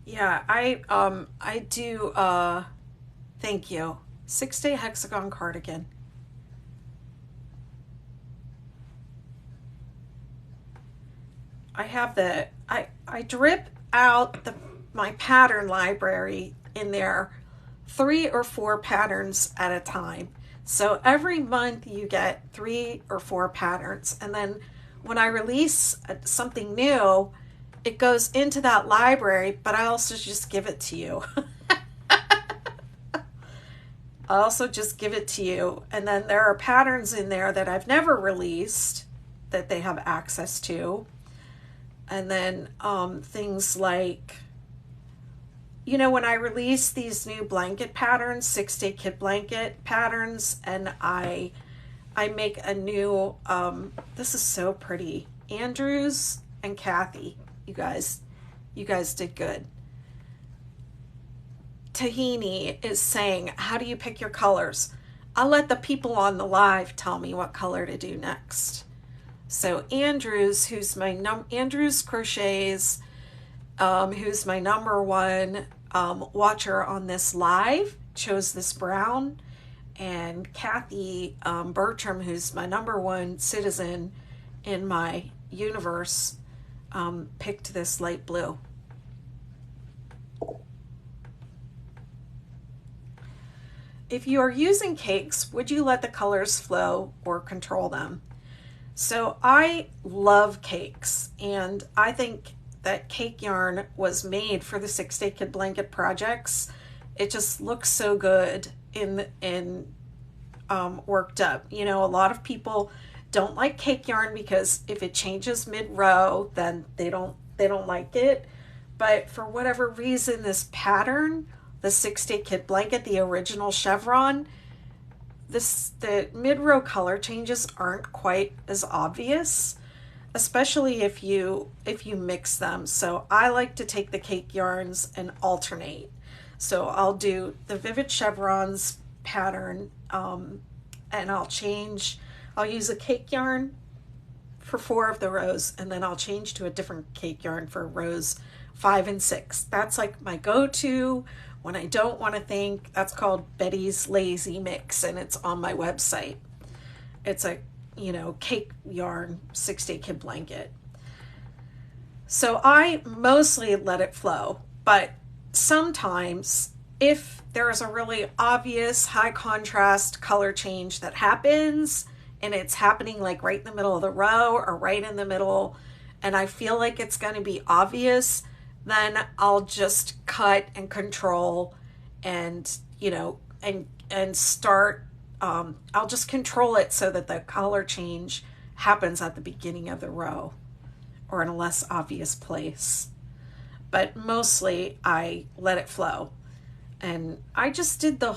Yeah, I do, thank you. 6-day hexagon cardigan. I have the, I drip out my pattern library in there, 3 or 4 patterns at a time. So every month you get 3 or 4 patterns. And then when I release something new, it goes into that library, but I also just give it to you. I also just give it to you. And then there are patterns in there that I've never released that they have access to. And then things like, you know, when I release these new blanket patterns, 6-day kit blanket patterns, and I make a new, this is so pretty. Andrews and Kathy, you guys did good. Tahini is saying, how do you pick your colors? I'll let the people on the live tell me what color to do next. So Andrews, who's my Andrews Crochets, who's my #1 watcher on this live, chose this brown, and Kathy Bertram, who's my #1 citizen in my universe, picked this light blue. If you are using cakes, would you let the colors flow or control them? So I love cakes, and I think that cake yarn was made for the 6-day kit blanket projects. It just looks so good in worked up. You know, a lot of people don't like cake yarn because if it changes mid-row, then they don't like it. But for whatever reason, this pattern, the 6-Day Kit Blanket, the original chevron, the mid-row color changes aren't quite as obvious, especially if you mix them. So I like to take the cake yarns and alternate. So I'll do the Vivid Chevrons pattern, and I'll use a cake yarn for 4 of the rows, and then I'll change to a different cake yarn for rows 5 and 6. That's like my go-to when I don't want to think. That's called Betty's Lazy Mix, and it's on my website. It's a, you know, cake yarn 6-Day Kit Blanket. So I mostly let it flow, but sometimes if there's a really obvious high contrast color change that happens, and it's happening like right in the middle of the row or right in the middle, and I feel like it's going to be obvious, then I'll just cut and control and, you know, and start, I'll just control it so that the color change happens at the beginning of the row or in a less obvious place. But mostly I let it flow. And I just did the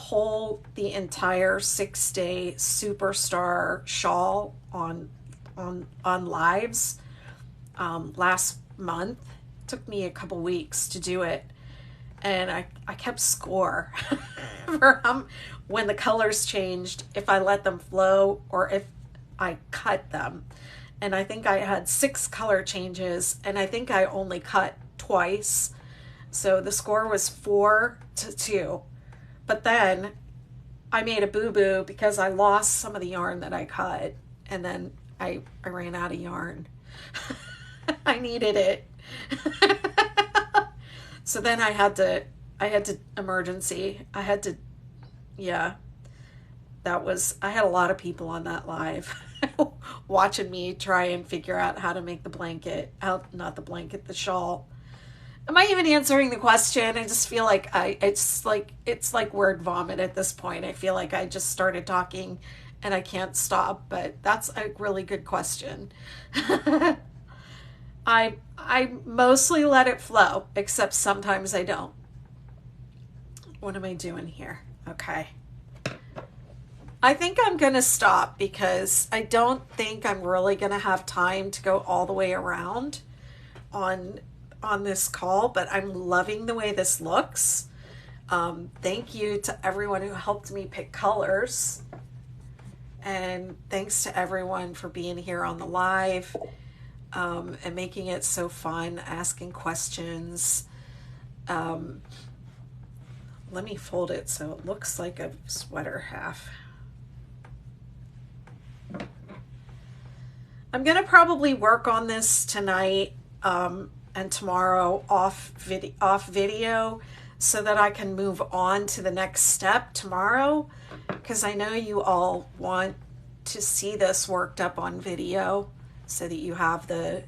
entire 6-day Superstar shawl on lives last month. It took me a couple weeks to do it, and I kept score for when the colors changed, if I let them flow or if I cut them. And I think I had 6 color changes, and I think I only cut twice. So the score was 4-2. But then I made a boo-boo because I lost some of the yarn that I cut, and then I ran out of yarn. I needed it. So then I had to emergency. I had a lot of people on that live watching me try and figure out how to make the shawl. Am I even answering the question? I just feel like it's like word vomit at this point. I feel like I just started talking and I can't stop, but that's a really good question. I mostly let it flow, except sometimes I don't. What am I doing here? Okay. I think I'm going to stop because I don't think I'm really going to have time to go all the way around on this call, but I'm loving the way this looks. Thank you to everyone who helped me pick colors. And thanks to everyone for being here on the live, and making it so fun, asking questions. Let me fold it so it looks like a sweater half. I'm going to probably work on this tonight and tomorrow off video so that I can move on to the next step tomorrow, because I know you all want to see this worked up on video so that you have the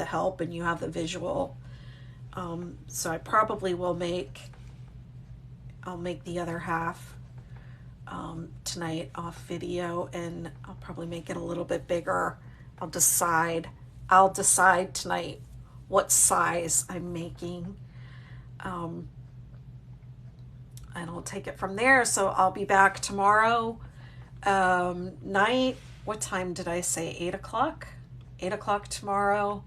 help and you have the visual. So I probably will I'll make the other half tonight off video, and I'll probably make it a little bit bigger. I'll decide tonight what size I'm making, and I'll take it from there. So I'll be back tomorrow night. What time did I say? 8 o'clock? 8 o'clock tomorrow.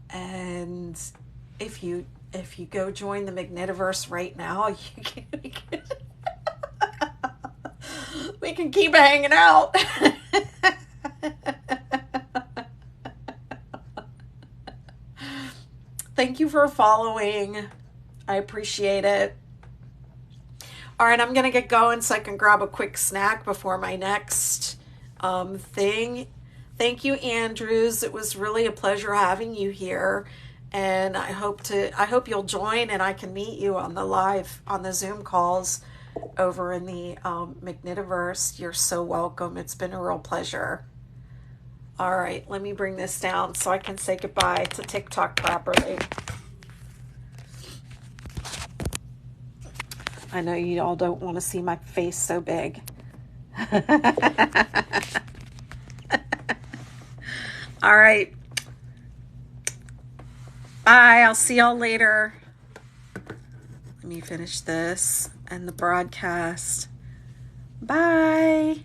And if you go join the Magnetiverse right now, we can keep hanging out. Thank you for following. I appreciate it. All right, I'm going to get going so I can grab a quick snack before my next thing. Thank you, Andrews. It was really a pleasure having you here. And I hope you'll join and I can meet you on the Zoom calls over in the Magnetiverse. You're so welcome. It's been a real pleasure. All right, let me bring this down so I can say goodbye to TikTok properly. I know you all don't want to see my face so big. All right. Bye. I'll see y'all later. Let me finish this and the broadcast. Bye.